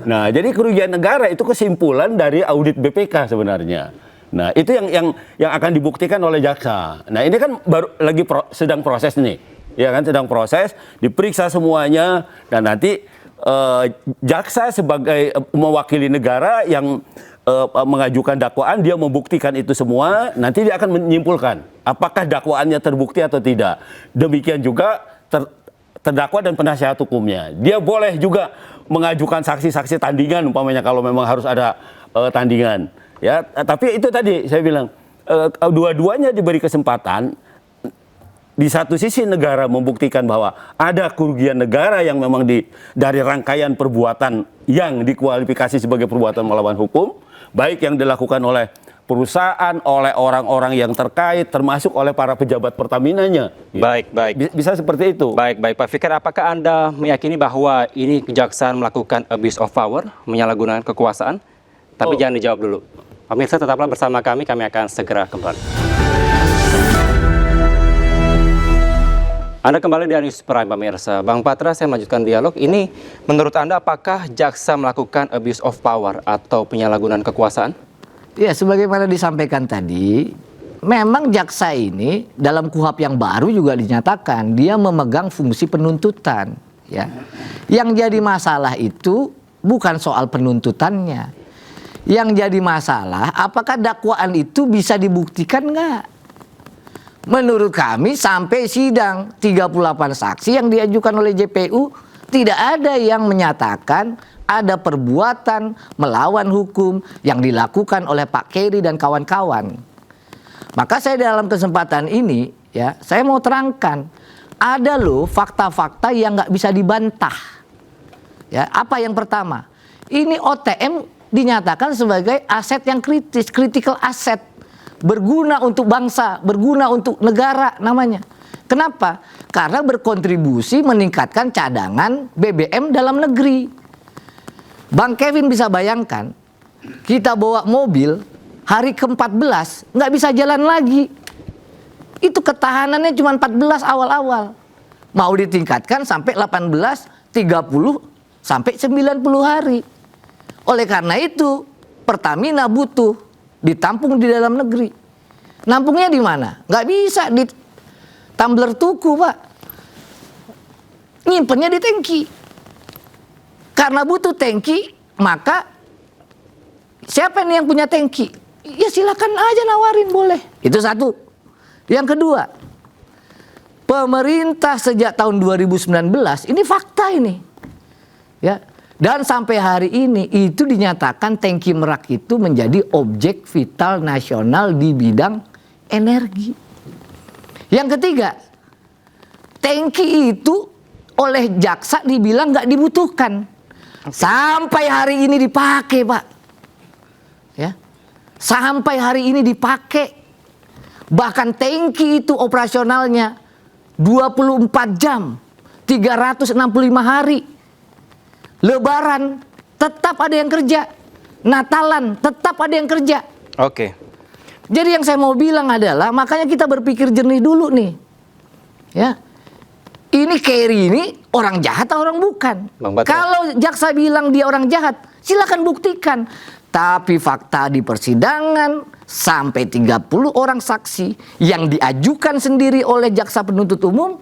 Nah, jadi kerugian negara itu kesimpulan dari audit BPK sebenarnya. Nah, itu yang akan dibuktikan oleh jaksa. Nah, ini kan baru lagi sedang proses nih. Ya kan, sedang proses, diperiksa semuanya, dan nanti jaksa sebagai mewakili negara yang mengajukan dakwaan, dia membuktikan itu semua, nanti dia akan menyimpulkan apakah dakwaannya terbukti atau tidak. Demikian juga terdakwa dan penasihat hukumnya. Dia boleh juga mengajukan saksi-saksi tandingan, umpamanya kalau memang harus ada tandingan. Ya, tapi itu tadi saya bilang, dua-duanya diberi kesempatan. Di satu sisi negara membuktikan bahwa ada kerugian negara yang memang dari rangkaian perbuatan yang dikualifikasi sebagai perbuatan melawan hukum, baik yang dilakukan oleh perusahaan, oleh orang-orang yang terkait, termasuk oleh para pejabat Pertamina-nya. Baik. Bisa seperti itu. Baik, Pak Fikar, apakah Anda meyakini bahwa ini kejaksaan melakukan abuse of power, menyalahgunakan kekuasaan? Tapi jangan dijawab dulu. Pemirsa, tetaplah bersama kami akan segera kembali. Anda kembali di News Prime, pemirsa. Bang Patra, saya melanjutkan dialog. Ini menurut Anda apakah jaksa melakukan abuse of power atau penyalahgunaan kekuasaan? Ya, sebagaimana disampaikan tadi, memang jaksa ini dalam KUHP yang baru juga dinyatakan dia memegang fungsi penuntutan. Ya, yang jadi masalah itu bukan soal penuntutannya. Yang jadi masalah, apakah dakwaan itu bisa dibuktikan nggak? Menurut kami sampai sidang 38 saksi yang diajukan oleh JPU tidak ada yang menyatakan ada perbuatan melawan hukum yang dilakukan oleh Pak Keri dan kawan-kawan. Maka saya dalam kesempatan ini ya, saya mau terangkan ada loh fakta-fakta yang nggak bisa dibantah. Ya, apa yang pertama? Ini OTM dinyatakan sebagai aset yang kritis, critical asset. Berguna untuk bangsa, berguna untuk negara namanya. Kenapa? Karena berkontribusi meningkatkan cadangan BBM dalam negeri. Bang Kevin bisa bayangkan, kita bawa mobil hari ke-14 nggak bisa jalan lagi. Itu ketahanannya cuma 14 awal-awal. Mau ditingkatkan sampai 18, 30, sampai 90 hari. Oleh karena itu, Pertamina butuh ditampung di dalam negeri. Nampungnya di mana? Nggak bisa di tumbler tuku, Pak. Nyimpennya di tangki. Karena butuh tangki, maka siapa nih yang punya tangki? Ya silakan aja nawarin, boleh. Itu satu. Yang kedua, pemerintah sejak tahun 2019, ini fakta ini. Ya. Dan sampai hari ini itu dinyatakan tangki Merak itu menjadi objek vital nasional di bidang energi. Yang ketiga, tangki itu oleh jaksa dibilang nggak dibutuhkan. Sampai hari ini dipakai, Pak. Ya, sampai hari ini dipakai. Bahkan tangki itu operasionalnya 24 jam, 365 hari. Lebaran tetap ada yang kerja, Natalan tetap ada yang kerja. Oke. Jadi yang saya mau bilang adalah makanya kita berpikir jernih dulu nih, ya. Ini Keri ini orang jahat atau orang bukan? Kalau jaksa bilang dia orang jahat, silakan buktikan. Tapi fakta di persidangan sampai 30 orang saksi yang diajukan sendiri oleh jaksa penuntut umum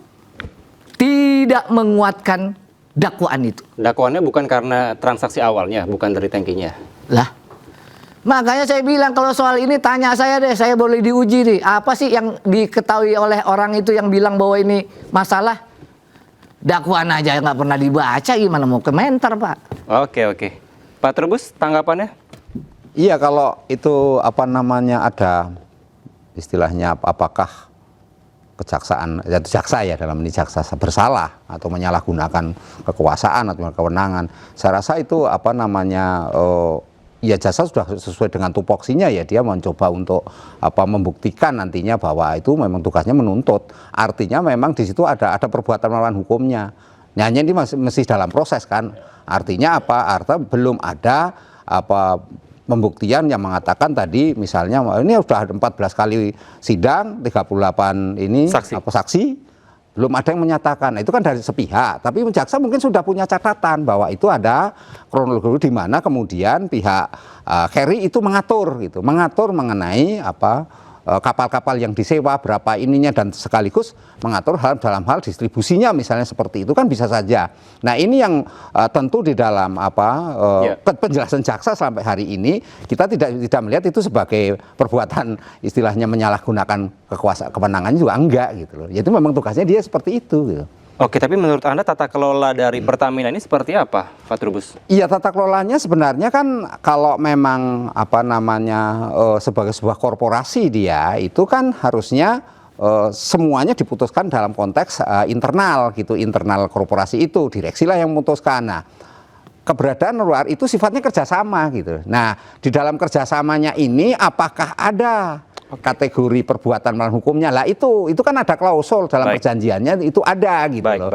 tidak menguatkan dakwaan itu. Dakwaannya bukan karena transaksi awalnya, bukan dari tangkinya. Lah, makanya saya bilang kalau soal ini tanya saya deh, saya boleh diuji nih. Apa sih yang diketahui oleh orang itu yang bilang bahwa ini masalah? Dakwaan aja nggak pernah dibaca, gimana mau komentar, Pak? Oke. Pak Trubus, tanggapannya? Iya, kalau itu apa namanya ada istilahnya apakah kejaksaan, ya jaksa ya dalam ini jaksa bersalah atau menyalahgunakan kekuasaan atau kewenangan. Saya rasa itu apa namanya ya jaksa sudah sesuai dengan tupoksinya ya, dia mencoba untuk apa membuktikan nantinya bahwa itu memang tugasnya menuntut. Artinya memang di situ ada perbuatan melawan hukumnya. Nah, ini masih dalam proses kan. Artinya apa? Artinya belum ada apa pembuktian yang mengatakan tadi misalnya ini sudah 14 kali sidang, 38 ini saksi, belum ada yang menyatakan. Itu kan dari sepihak, tapi jaksa mungkin sudah punya catatan bahwa itu ada kronologi di mana kemudian pihak Kerry itu mengatur mengenai apa kapal-kapal yang disewa berapa ininya dan sekaligus mengatur dalam hal distribusinya misalnya seperti itu kan bisa saja. Nah, ini yang tentu di dalam penjelasan jaksa sampai hari ini kita tidak melihat itu sebagai perbuatan istilahnya menyalahgunakan kekuasaan kewenangannya juga enggak gitu loh. Itu memang tugasnya dia seperti itu gitu. Oke, tapi menurut Anda tata kelola dari Pertamina ini seperti apa, Pak Trubus? Iya, tata kelolanya sebenarnya kan kalau memang apa namanya sebagai sebuah korporasi dia itu kan harusnya semuanya diputuskan dalam konteks internal gitu, internal korporasi itu, direksi lah yang memutuskan. Nah, keberadaan luar itu sifatnya kerjasama gitu. Nah, di dalam kerjasamanya ini apakah ada kategori perbuatan melawan hukumnya? Lah itu kan ada klausul dalam perjanjiannya itu ada gitu loh.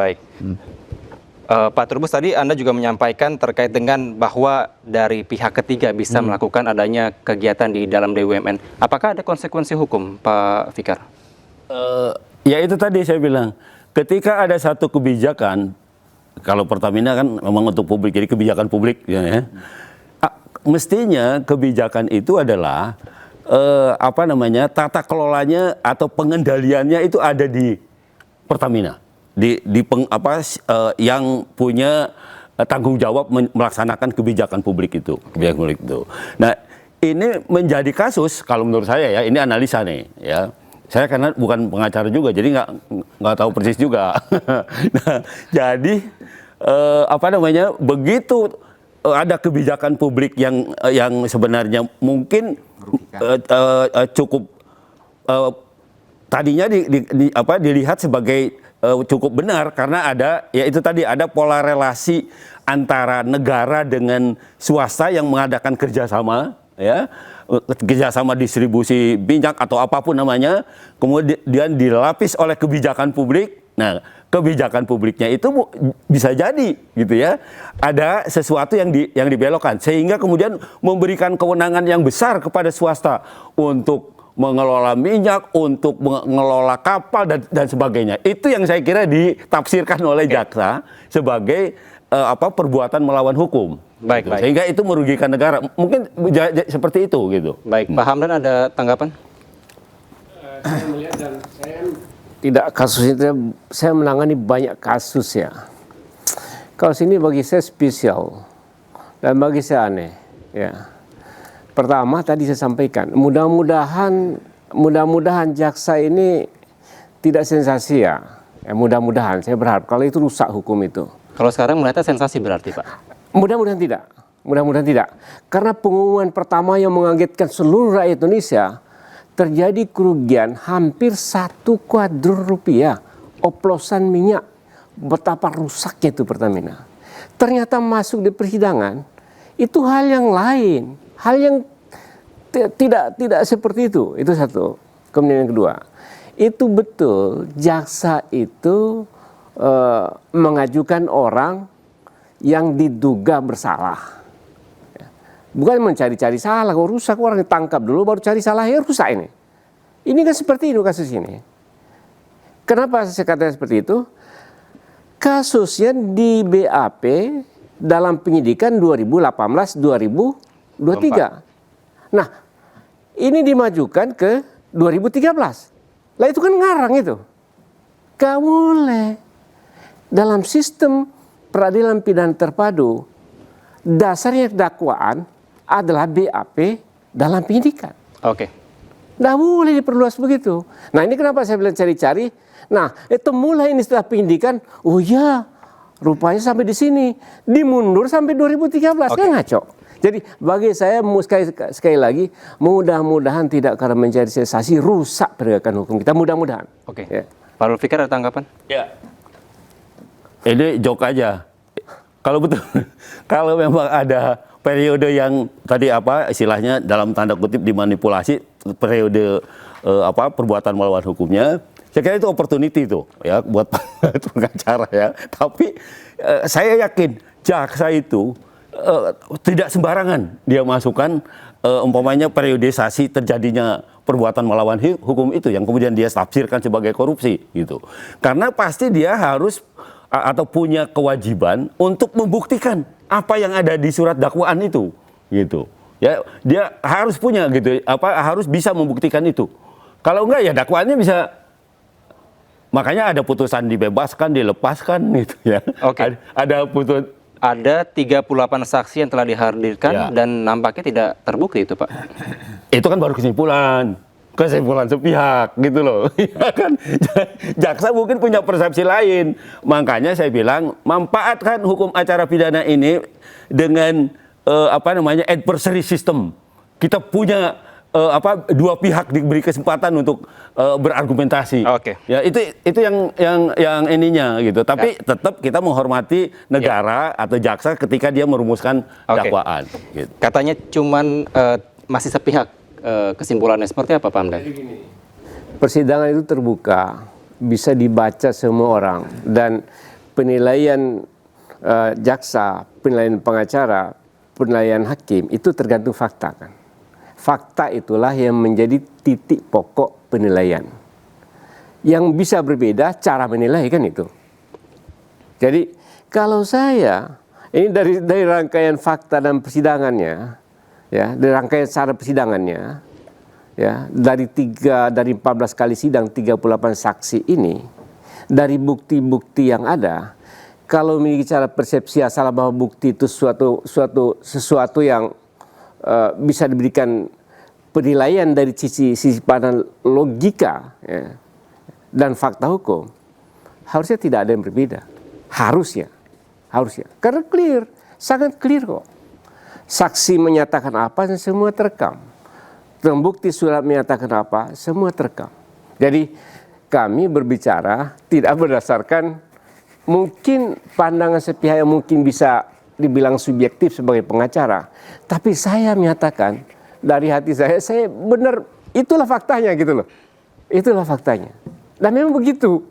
Pak Trubus, tadi Anda juga menyampaikan terkait dengan bahwa dari pihak ketiga bisa melakukan adanya kegiatan di dalam BUMN. Apakah ada konsekuensi hukum, Pak Fikar? Ya itu tadi saya bilang, ketika ada satu kebijakan, kalau Pertamina kan memang untuk publik, jadi kebijakan publik ya, mestinya kebijakan itu adalah apa namanya tata kelolanya atau pengendaliannya itu ada di Pertamina, yang punya tanggung jawab melaksanakan kebijakan publik itu, Nah, ini menjadi kasus kalau menurut saya ya, ini analisa nih ya. Saya karena bukan pengacara juga, jadi nggak tahu persis juga. Nah, jadi apa namanya begitu ada kebijakan publik yang sebenarnya mungkin cukup tadinya dilihat sebagai cukup benar karena ada ya itu tadi ada pola relasi antara negara dengan swasta yang mengadakan kerjasama ya, kerjasama distribusi minyak atau apapun namanya, kemudian dilapis oleh kebijakan publik. Nah, kebijakan publiknya itu bisa jadi gitu ya, ada sesuatu yang dibelokkan sehingga kemudian memberikan kewenangan yang besar kepada swasta untuk mengelola minyak, untuk mengelola kapal dan sebagainya. Itu yang saya kira ditafsirkan oleh jaksa sebagai perbuatan melawan hukum. Baik. Sehingga itu merugikan negara. Mungkin seperti itu gitu. Baik, Pak Hamdan ada tanggapan? Saya melihat dan saya tidak kasus itu, saya menangani banyak kasus ya. Kasus ini bagi saya spesial dan bagi saya aneh. Ya. Pertama tadi saya sampaikan, mudah-mudahan jaksa ini tidak sensasi ya. Mudah-mudahan, saya berharap kalau itu rusak hukum itu. Kalau sekarang melihatnya sensasi berarti, Pak? Mudah-mudahan tidak. Mudah-mudahan tidak. Karena pengumuman pertama yang mengagetkan seluruh rakyat Indonesia, terjadi kerugian hampir 1 kuadron rupiah, oplosan minyak. Betapa rusaknya itu Pertamina. Ternyata masuk di persidangan, itu hal yang lain. Hal yang tidak seperti itu. Itu satu. Kemudian yang kedua, itu betul jaksa itu mengajukan orang yang diduga bersalah. Bukan mencari-cari salah, kalau rusak orang ditangkap dulu baru cari salah, ya rusak ini. Ini kan seperti itu kasus ini. Kenapa saya katakan seperti itu? Kasusnya di BAP dalam penyidikan 2018-2023. Nah, ini dimajukan ke 2013. Lah itu kan ngarang itu. Gak boleh. Dalam sistem peradilan pidana terpadu, dasarnya dakwaan adalah BAP dalam penyidikan. Oke. Nggak boleh diperluas begitu. Nah ini kenapa saya bilang cari-cari. Nah itu mulai ini setelah penyidikan, oh ya rupanya sampai di sini. Dimundur sampai 2013, kan ngaco. Jadi bagi saya sekali lagi mudah-mudahan tidak karena mencari sensasi rusak penegakan hukum kita, mudah-mudahan. Oke. Ya. Pak Zulfikar ada tanggapan? Ya. Ini joke aja. Kalau betul, kalau memang ada periode yang tadi apa istilahnya dalam tanda kutip dimanipulasi periode perbuatan melawan hukumnya, saya kira itu opportunity itu ya buat pengacara ya. Tapi saya yakin jaksa itu tidak sembarangan dia masukkan umpamanya periodisasi terjadinya perbuatan melawan hukum itu yang kemudian dia tafsirkan sebagai korupsi gitu. Karena pasti dia harus atau punya kewajiban untuk membuktikan apa yang ada di surat dakwaan itu gitu. Ya, dia harus punya gitu harus bisa membuktikan itu. Kalau enggak ya dakwaannya bisa, makanya ada putusan dibebaskan, dilepaskan gitu ya. Oke. Ada 38 saksi yang telah dihadirkan dan nampaknya tidak terbukti itu, Pak. Itu kan baru kesimpulan sepihak gitu loh. Ya kan? Jaksa mungkin punya persepsi lain. Makanya saya bilang manfaatkan hukum acara pidana ini dengan adversary system. Kita punya dua pihak diberi kesempatan untuk berargumentasi. Oke. Ya itu yang ininya gitu. Tapi tetap kita menghormati negara atau jaksa ketika dia merumuskan dakwaan. Gitu. Katanya cuman masih sepihak. Kesimpulannya seperti apa, Pak Hamdan? Persidangan itu terbuka, bisa dibaca semua orang, dan penilaian jaksa, penilaian pengacara, penilaian hakim itu tergantung fakta kan. Fakta itulah yang menjadi titik pokok penilaian. Yang bisa berbeda cara menilai kan itu. Jadi kalau saya ini dari rangkaian fakta dan persidangannya, ya, dari rangkaian cara persidangannya, ya, dari 14 kali sidang 38 saksi ini, dari bukti-bukti yang ada, kalau memiliki cara persepsi asal bahwa bukti itu sesuatu yang bisa diberikan penilaian dari sisi pandang logika, ya, dan fakta hukum, harusnya tidak ada yang berbeda. Harusnya, karena clear, sangat clear kok. Saksi menyatakan apa, semua terekam. Pembukti surat menyatakan apa, semua terekam. Jadi kami berbicara tidak berdasarkan mungkin pandangan sepihak yang mungkin bisa dibilang subjektif sebagai pengacara. Tapi saya menyatakan dari hati saya benar, itulah faktanya gitu loh. Itulah faktanya. Dan memang begitu.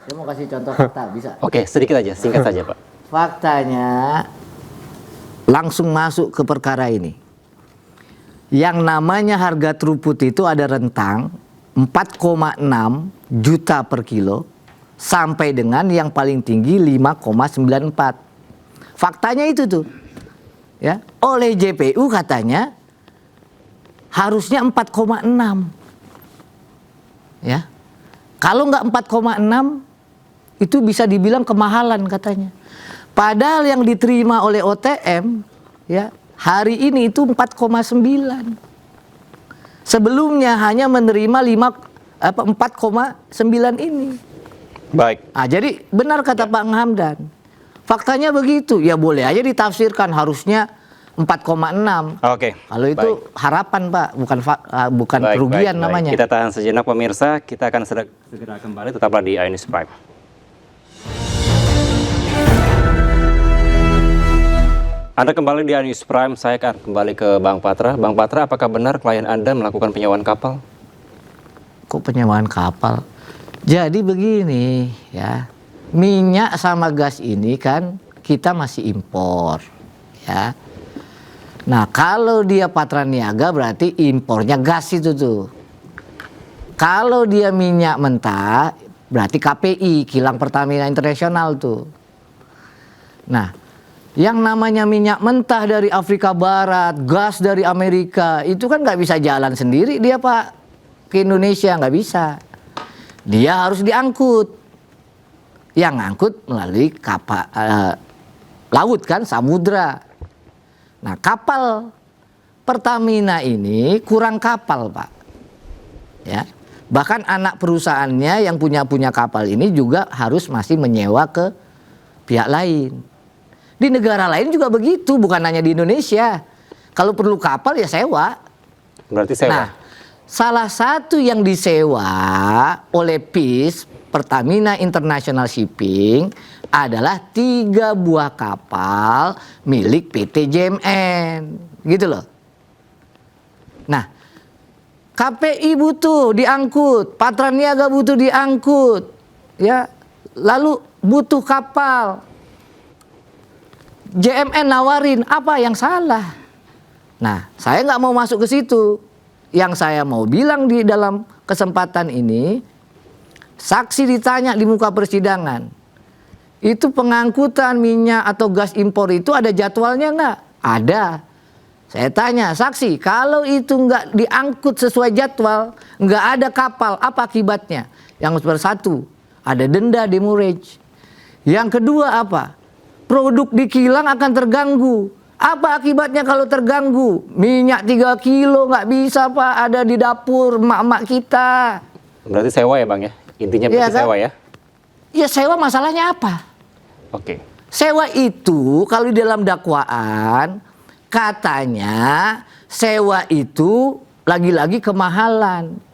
Saya mau kasih contoh fakta, bisa? Oke, sedikit aja, singkat saja, Pak. Faktanya langsung masuk ke perkara ini. Yang namanya harga truput itu ada rentang 4,6 juta per kilo sampai dengan yang paling tinggi 5,94. Faktanya itu tuh. Ya, oleh JPU katanya harusnya 4,6. Ya. Kalau nggak 4,6 itu bisa dibilang kemahalan katanya. Padahal yang diterima oleh OTM ya hari ini itu 4,9. Sebelumnya hanya menerima 4,9 ini. Baik. Nah, jadi benar kata Pak Hamdan. Faktanya begitu. Ya boleh aja ditafsirkan harusnya 4,6. Oke. Kalau itu harapan, Pak, bukan kerugian namanya. Kita tahan sejenak pemirsa, kita akan segera kembali, tetaplah di iNews Prime. Anda kembali di iNews Prime, saya akan kembali ke Bang Patra. Bang Patra, apakah benar klien Anda melakukan penyewaan kapal? Kok penyewaan kapal? Jadi begini ya, minyak sama gas ini kan kita masih impor ya. Nah kalau dia patra niaga berarti impornya gas itu tuh. Kalau dia minyak mentah berarti KPI, Kilang Pertamina Internasional tuh. Nah yang namanya minyak mentah dari Afrika Barat, gas dari Amerika, itu kan nggak bisa jalan sendiri dia Pak ke Indonesia, nggak bisa. Dia harus diangkut. Yang ngangkut melalui kapal laut kan, samudra. Nah kapal Pertamina ini kurang kapal Pak. Ya, bahkan anak perusahaannya yang punya kapal ini juga harus masih menyewa ke pihak lain. Di negara lain juga begitu, bukan hanya di Indonesia. Kalau perlu kapal ya sewa. Berarti sewa. Nah, salah satu yang disewa oleh PIS, Pertamina International Shipping, adalah 3 buah kapal milik PT JMN. Gitu loh. Nah, KPI butuh diangkut, Patraniaga butuh diangkut, ya, lalu butuh kapal. JMN nawarin, apa yang salah? Nah, saya nggak mau masuk ke situ. Yang saya mau bilang di dalam kesempatan ini, saksi ditanya di muka persidangan, itu pengangkutan minyak atau gas impor itu ada jadwalnya nggak? Ada. Saya tanya, saksi, kalau itu nggak diangkut sesuai jadwal, nggak ada kapal, apa akibatnya? Yang nomor 1, ada denda demurrage. Yang kedua apa? Produk di kilang akan terganggu. Apa akibatnya kalau terganggu? Minyak 3 kilo nggak bisa Pak, ada di dapur emak-emak kita. Berarti sewa ya Bang ya? Intinya berarti kan? sewa ya? Ya sewa, masalahnya apa? Oke. Sewa itu kalau di dalam dakwaan katanya sewa itu lagi-lagi kemahalan.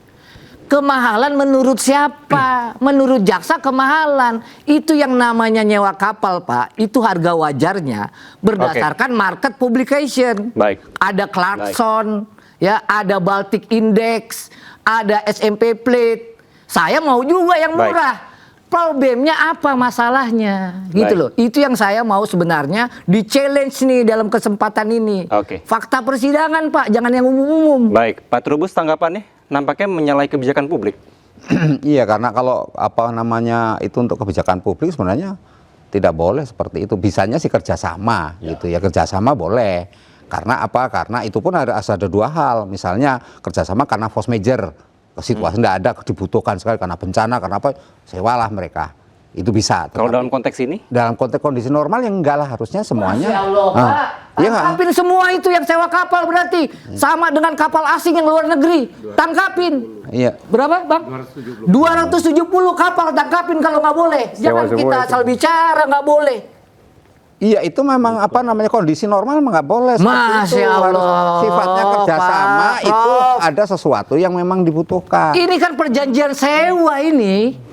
Kemahalan menurut siapa? Menurut jaksa kemahalan. Itu yang namanya nyewa kapal Pak. Itu harga wajarnya berdasarkan market publication. Baik. Ada Clarkson, ya, ada Baltic Index, ada SMP Plate. Saya mau juga yang murah. Problemnya apa masalahnya? Gitu loh. Itu yang saya mau sebenarnya di-challenge nih dalam kesempatan ini. Oke. Fakta persidangan Pak, jangan yang umum-umum. Baik, Pak Trubus tanggapannya nampaknya menyalahi kebijakan publik. Iya, karena kalau apa namanya itu untuk kebijakan publik sebenarnya tidak boleh seperti itu. Bisanya sih kerjasama gitu ya, kerjasama boleh. Karena apa? Karena itu pun ada 2 hal. Misalnya kerjasama karena force major, situasi tidak ada, dibutuhkan sekali karena bencana, karena apa? Sewalah mereka. Itu bisa. Kalau dalam konteks ini? Dalam konteks kondisi normal yang enggak lah, harusnya semuanya. Masya Allah, Pak. Iya Tangkapin semua itu yang sewa kapal berarti. Sama dengan kapal asing yang luar negeri. Tangkapin. Iya. Berapa Bang? 270 kapal tangkapin kalau nggak boleh. Jangan kita asal bicara nggak boleh. Iya, itu memang apa namanya kondisi normal nggak boleh. Masya Allah. Sifatnya kerjasama Pak, itu Prof. ada sesuatu yang memang dibutuhkan. Ini kan perjanjian sewa ini.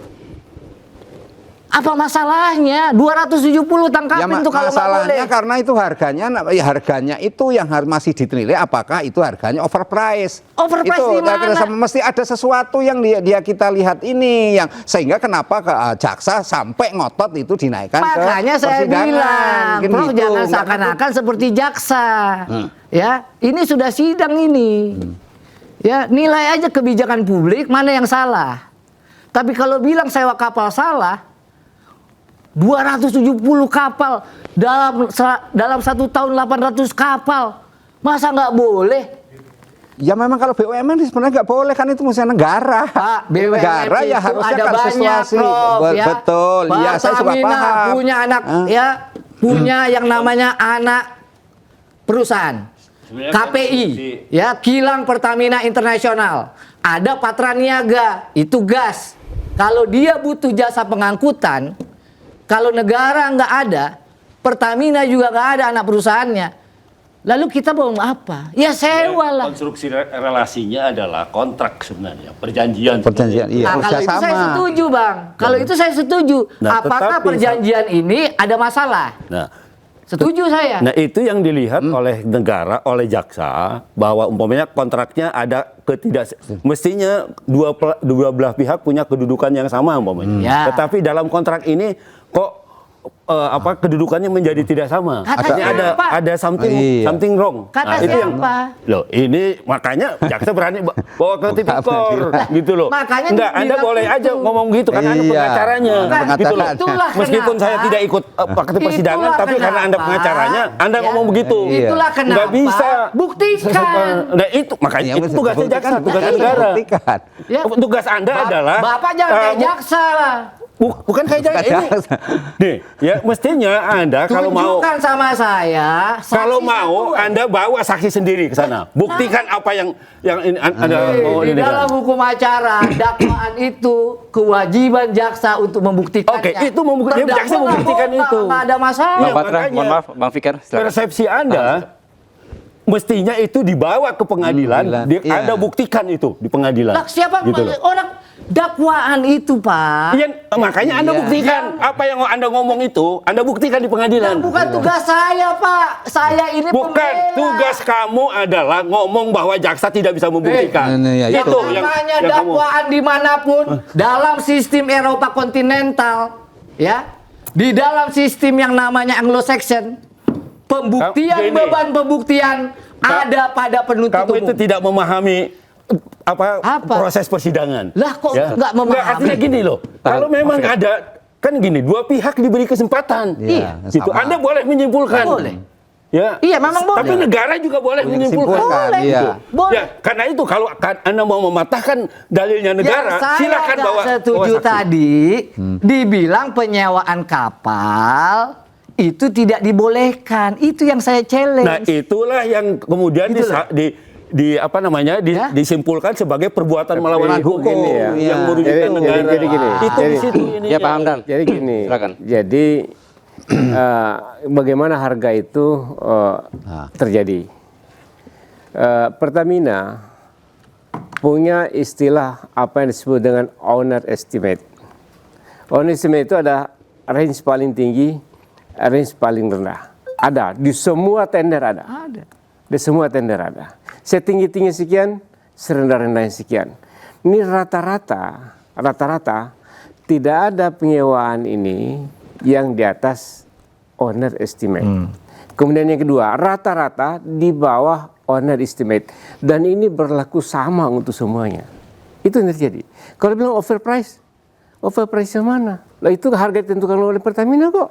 Apa masalahnya? 270 tangkapin tuh kalau nggak boleh. Masalahnya karena itu harganya itu yang masih dinilai apakah itu harganya overprice. Overprice itu, di mana? mesti ada sesuatu yang dia kita lihat ini yang sehingga kenapa jaksa sampai ngotot itu dinaikkan ke persidangan. Makanya saya bilang, Prof, gitu. jangan seakan-akan seperti jaksa. Ya, ini sudah sidang ini. Ya, nilai aja kebijakan publik mana yang salah. Tapi kalau bilang sewa kapal salah, 270 kapal dalam 1 tahun 800 kapal, masa nggak boleh? Ya memang kalau BUMN sebenarnya nggak boleh, kan itu musuh negara. Pak, BUMN negara ya itu harusnya ada kan banyak, sesuatu. Prof, ya. Betul, ya saya juga Pertamina paham. punya anak, ya, punya yang namanya anak perusahaan. KPI, ya, Kilang Pertamina Internasional. Ada Patraniaga, itu gas. Kalau dia butuh jasa pengangkutan, kalau negara nggak ada, Pertamina juga nggak ada anak perusahaannya. Lalu kita mau apa? Ya sewa lah. Konstruksi relasinya adalah kontrak sebenarnya, perjanjian. Iya. Nah, kalau itu saya setuju Bang. Kalau itu saya setuju. Nah, Apakah tetapi, perjanjian ini ada masalah? Nah, setuju saya. Nah itu yang dilihat oleh negara, oleh jaksa, bahwa umpamanya kontraknya ada mestinya dua belah pihak punya kedudukan yang sama umpamanya. Ya. Tetapi dalam kontrak ini kok kedudukannya menjadi tidak sama. Katanya ada something wrong. Kata itu siapa? Loh, ini makanya jaksa berani bawa ke tipikor gitu loh. Makanya enggak, Anda boleh aja ngomong gitu karena Anda pengacaranya. Gitu loh. Meskipun saya tidak ikut fakta persidangan, tapi karena Anda pengacaranya, Anda ngomong begitu. Itulah kenapa. Nggak bisa. Buktikan. Nah itu makanya itu tugasnya jaksa, tugas negara. Ya. Tugas Anda adalah Bapak jangan kayak jaksa. Bukan kayak ini. Nih, ya mestinya Anda kalau mau tunjukkan sama saya. Kalau mau Anda bawa saksi sendiri ke sana. Buktikan apa yang ini Anda mau di dalam hukum acara dakwaan itu kewajiban jaksa untuk membuktikannya. Oke, itu jaksa membuktikan itu. Nggak ada masalah. Bang Patra, mohon maaf, Bang Fikar. Silakan. Persepsi Anda mestinya itu dibawa ke pengadilan, Anda buktikan itu di pengadilan. Siapa gitu orang dakwaan itu, Pak? Iya, makanya Anda buktikan apa yang Anda ngomong itu, Anda buktikan di pengadilan. Bukan tugas saya, Pak. Saya ini bukan pembela. Tugas kamu adalah ngomong bahwa jaksa tidak bisa membuktikan. Itu namanya dakwaan dimanapun dalam sistem Eropa kontinental, ya, di dalam sistem yang namanya Anglo-Saxon. Pembuktian, beban pembuktian ada pada penuntut umum. Kamu itu tidak memahami apa proses persidangan. Lah kok nggak memahami? Artinya gini loh, kalau memang ada, kan gini, dua pihak diberi kesempatan. Iya. Gitu. Anda boleh menyimpulkan. Boleh. Ya. Iya, memang boleh. Tapi negara juga boleh menyimpulkan. Boleh. Gitu. Boleh. Ya, karena itu kalau Anda mau mematahkan dalilnya negara, silakan bawa. Saya setuju tadi dibilang penyewaan kapal itu tidak dibolehkan. Itu yang saya challenge. Nah, itulah yang kemudian disimpulkan sebagai perbuatan melawan hukum yang merugikan negara. Jadi gini. Itu di situ ini. Ya, Pak Hamdan. Jadi gini. Silakan. Jadi bagaimana harga itu terjadi? Pertamina punya istilah apa yang disebut dengan owner estimate. Owner estimate itu ada range paling tinggi, range paling rendah. Ada di semua tender ada. Di semua tender ada. Setinggi-tinggi sekian, serendah-rendahnya sekian. Ini rata-rata tidak ada penyewaan ini yang di atas owner estimate. Kemudian yang kedua, rata-rata di bawah owner estimate. Dan ini berlaku sama untuk semuanya. Itu yang terjadi. Kalau bilang overprice yang mana? Lah itu harga ditentukan oleh Pertamina kok.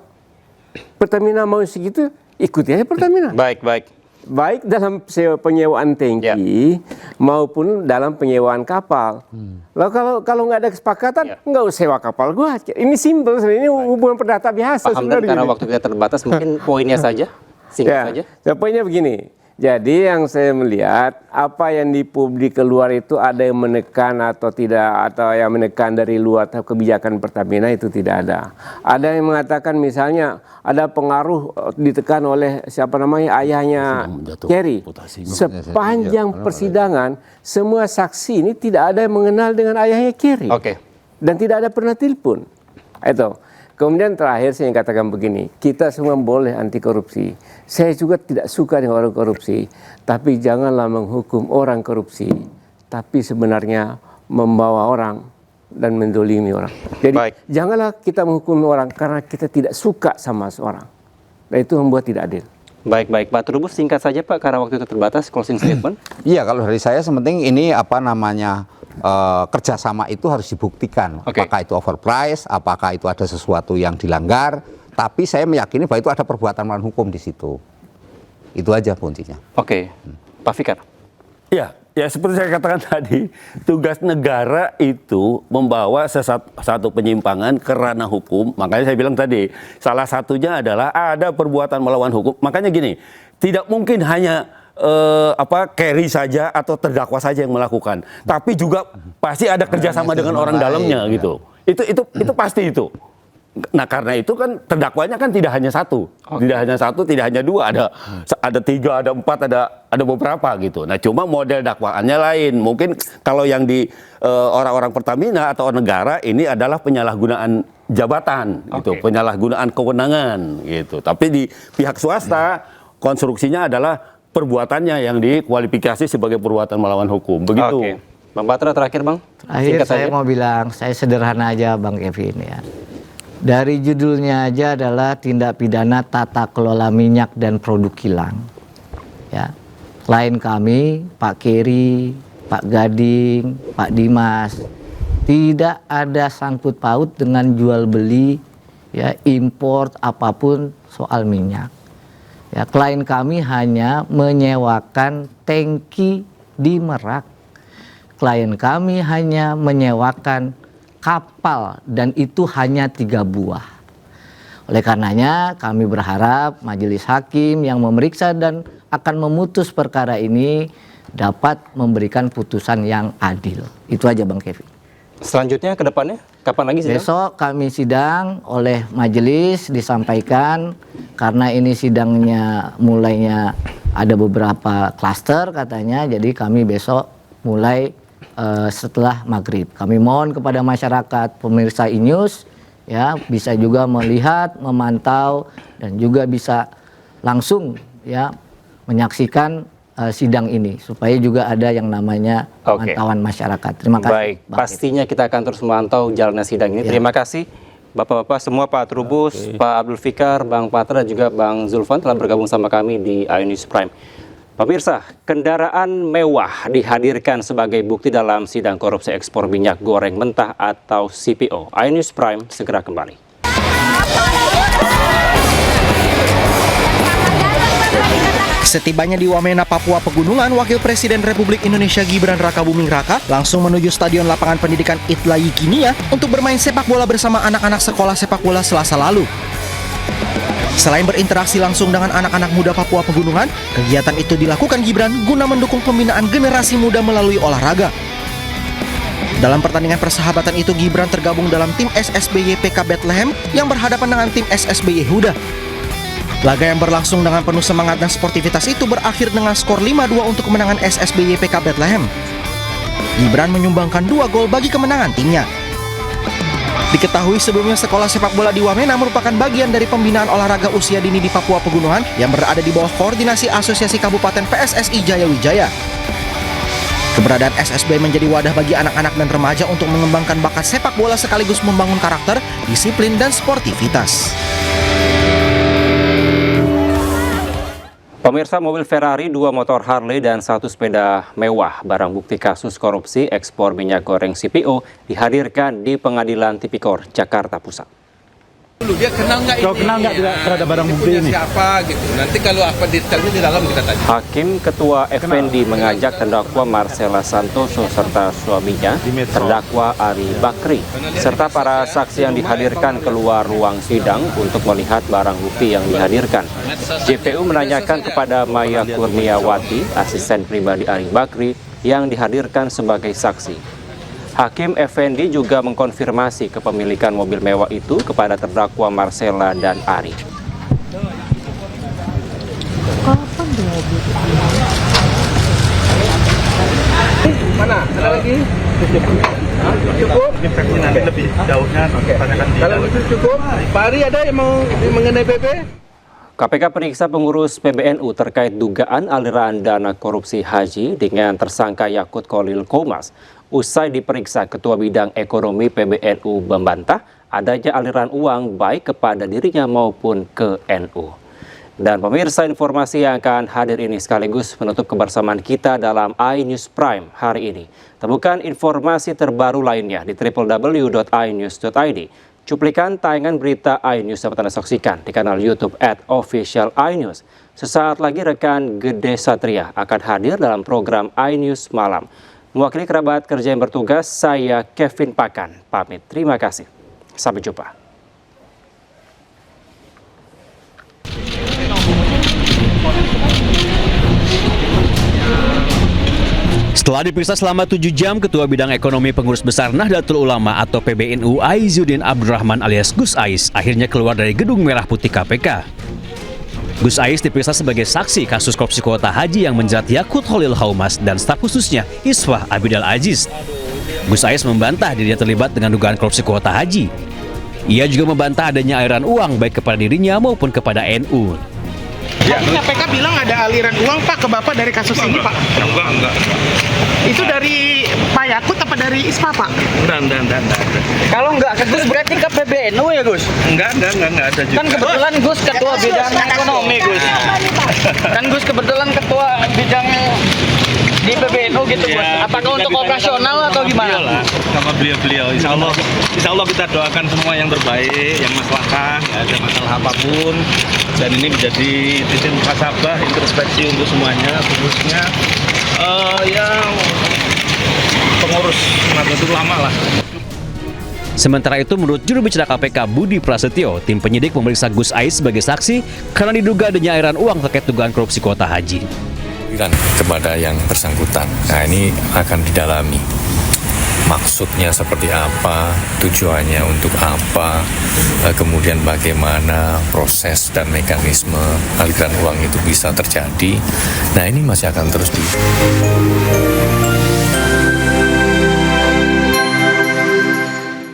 Pertamina mau segitu, ikuti aja Pertamina. Baik dalam penyewaan tangki maupun dalam penyewaan kapal. Lalu kalau nggak ada kesepakatan, nggak usah sewa kapal gua. Ini simple, ini hubungan perdata biasa. Paham, dan karena waktu kita terbatas, mungkin poinnya saja, singkat saja. Poinnya begini. Jadi yang saya melihat apa yang di publik keluar itu ada yang menekan atau tidak, atau yang menekan dari luar kebijakan Pertamina itu tidak ada. Ada yang mengatakan misalnya ada pengaruh ditekan oleh ayahnya Kerry. Sepanjang persidangan semua saksi ini tidak ada yang mengenal dengan ayahnya Kerry. Dan tidak ada pernah telepon. Itu. Kemudian terakhir saya katakan begini, kita semua boleh anti korupsi. Saya juga tidak suka dengan orang korupsi, tapi janganlah menghukum orang korupsi, tapi sebenarnya membawa orang dan mendolimi orang. Jadi janganlah kita menghukum orang karena kita tidak suka sama seorang. Dan itu membuat tidak adil. Baik, Pak Trubus, singkat saja Pak, karena waktu itu terbatas, closing statement. Iya, kalau dari saya sementing ini kerjasama itu harus dibuktikan. Apakah itu overprice, apakah itu ada sesuatu yang dilanggar. Tapi saya meyakini bahwa itu ada perbuatan melawan hukum di situ. Itu aja kuncinya. Pak Fikar. Ya seperti saya katakan tadi, tugas negara itu membawa satu penyimpangan ke ranah hukum. Makanya saya bilang tadi, salah satunya adalah ada perbuatan melawan hukum. Makanya gini, tidak mungkin hanya Kerry saja atau terdakwa saja yang melakukan, tapi juga pasti ada kerjasama dengan orang dalamnya gitu. Itu pasti itu. Nah karena itu kan terdakwanya kan tidak hanya satu, tidak hanya dua, ada tiga, ada empat, ada beberapa gitu. Nah cuma model dakwaannya lain. Mungkin kalau yang di orang-orang Pertamina atau negara ini adalah penyalahgunaan jabatan, gitu, penyalahgunaan kewenangan gitu. Tapi di pihak swasta konstruksinya adalah perbuatannya yang dikualifikasi sebagai perbuatan melawan hukum. Begitu. Bang Patra terakhir Bang. Terakhir saya mau bilang, saya sederhana aja Bang Kevin ya. Dari judulnya aja adalah tindak pidana tata kelola minyak dan produk kilang. Ya. Klien kami, Pak Kerry, Pak Gading, Pak Dimas, tidak ada sangkut paut dengan jual beli, ya, import apapun soal minyak. Ya, klien kami hanya menyewakan tangki di Merak. Klien kami hanya menyewakan kapal dan itu hanya 3 buah. Oleh karenanya kami berharap majelis hakim yang memeriksa dan akan memutus perkara ini dapat memberikan putusan yang adil. Itu aja Bang Kevin. Selanjutnya ke depannya kapan lagi sidang? Besok kami sidang oleh majelis disampaikan karena ini sidangnya mulainya ada beberapa klaster katanya, jadi kami besok mulai setelah maghrib. Kami mohon kepada masyarakat pemirsa iNews ya bisa juga melihat, memantau dan juga bisa langsung ya menyaksikan sidang ini supaya juga ada yang namanya pemantauan masyarakat. Terima kasih. Baik, pastinya kita akan terus memantau jalannya sidang ini. Ya. Terima kasih Bapak-bapak semua, Pak Trubus, Pak Abdul Fikar, Bang Patra dan juga Bang Zulfan telah bergabung sama kami di iNews Prime. Pemirsa, kendaraan mewah dihadirkan sebagai bukti dalam sidang korupsi ekspor minyak goreng mentah atau CPO. iNews Prime segera kembali. Setibanya di Wamena, Papua Pegunungan, Wakil Presiden Republik Indonesia Gibran Rakabuming Raka langsung menuju Stadion Lapangan Pendidikan Itlayi Kinia untuk bermain sepak bola bersama anak-anak sekolah sepak bola Selasa lalu. Selain berinteraksi langsung dengan anak-anak muda Papua Pegunungan, kegiatan itu dilakukan Gibran guna mendukung pembinaan generasi muda melalui olahraga. Dalam pertandingan persahabatan itu, Gibran tergabung dalam tim SSBY PK Bethlehem yang berhadapan dengan tim SSBY Huda. Laga yang berlangsung dengan penuh semangat dan sportivitas itu berakhir dengan skor 5-2 untuk kemenangan SSBY PK Bethlehem. Gibran menyumbangkan 2 gol bagi kemenangan timnya. Diketahui sebelumnya sekolah sepak bola di Wamena merupakan bagian dari pembinaan olahraga usia dini di Papua Pegunungan yang berada di bawah koordinasi Asosiasi Kabupaten PSSI Jaya Wijaya. Keberadaan SSB menjadi wadah bagi anak-anak dan remaja untuk mengembangkan bakat sepak bola sekaligus membangun karakter, disiplin, dan sportivitas. Pemirsa, mobil Ferrari, 2 motor Harley, dan 1 sepeda mewah barang bukti kasus korupsi ekspor minyak goreng CPO dihadirkan di Pengadilan Tipikor, Jakarta Pusat. Dia kenal nggak ini? Kau kenal nggak terhadap barang bukti ini? Siapa gitu? Nanti kalau apa detailnya di dalam kita tanya. Hakim Ketua Effendi mengajak terdakwa Marcella Santoso serta suaminya, terdakwa Ari Bakri, serta para saksi yang dihadirkan keluar ruang sidang untuk melihat barang bukti yang dihadirkan. JPU menanyakan kepada Maya Kurniawati, asisten pribadi Ari Bakri, yang dihadirkan sebagai saksi. Hakim Effendi juga mengkonfirmasi kepemilikan mobil mewah itu kepada terdakwa Marcella dan Ari. Mana? Ada lagi? Cukup? Lebih jauhnya. Kalau itu cukup, Pak Ari ada yang mau mengenai PP? KPK periksa pengurus PBNU terkait dugaan aliran dana korupsi haji dengan tersangka Yakut Kholil Komas. Usai diperiksa, Ketua Bidang Ekonomi PBNU membantah adanya aliran uang baik kepada dirinya maupun ke NU. Dan pemirsa, informasi yang akan hadir ini sekaligus menutup kebersamaan kita dalam iNews Prime hari ini. Temukan informasi terbaru lainnya di www.inews.id. Cuplikan tayangan berita iNews dapat Anda saksikan di kanal YouTube @officialinews. Sesaat lagi rekan Gede Satria akan hadir dalam program iNews Malam. Mewakili kerabat kerja yang bertugas, saya Kevin Pakan pamit. Terima kasih. Sampai jumpa. Setelah diperiksa selama 7 jam, Ketua Bidang Ekonomi Pengurus Besar Nahdlatul Ulama atau PBNU Aizuddin Abdurrahman alias Gus Ais akhirnya keluar dari Gedung Merah Putih KPK. Gus Ais diperiksa sebagai saksi kasus korupsi kuota haji yang menjerat Yakut Kholil Komas dan staf khususnya Iswah Abidal Aziz. Gus Ais membantah dirinya terlibat dengan dugaan korupsi kuota haji. Ia juga membantah adanya aliran uang baik kepada dirinya maupun kepada NU. Ya, KPK bilang ada aliran uang Pak ke Bapak dari kasus ini Pak? Enggak. Itu dari Pak Yakut apa dari ISPA Pak? Enggak. Kalau enggak ke Gus berarti ke PBNU ya Gus? Enggak ada juga. Kan kebetulan Gus ketua bidang ekonomi Gus. Kan Gus kebetulan ketua bidang di PBNU gitu Gus. Apakah untuk operasional atau gimana? Iyalah, sama beliau-beliau. Insya Allah kita doakan semua yang terbaik, yang maslahan, nggak ada masalah apapun. Dan ini menjadi titik muhasabah, introspeksi untuk semuanya, khususnya yang pengurus Nahdlatul Ulama lah. Sementara itu, menurut juru bicara KPK Budi Prasetyo, tim penyidik memeriksa Gus Ais sebagai saksi karena diduga adanya aliran uang terkait dugaan korupsi kuota haji. Kepada yang bersangkutan. Nah, ini akan didalami. Maksudnya seperti apa, tujuannya untuk apa, kemudian bagaimana proses dan mekanisme aliran uang itu bisa terjadi. Nah, ini masih akan terus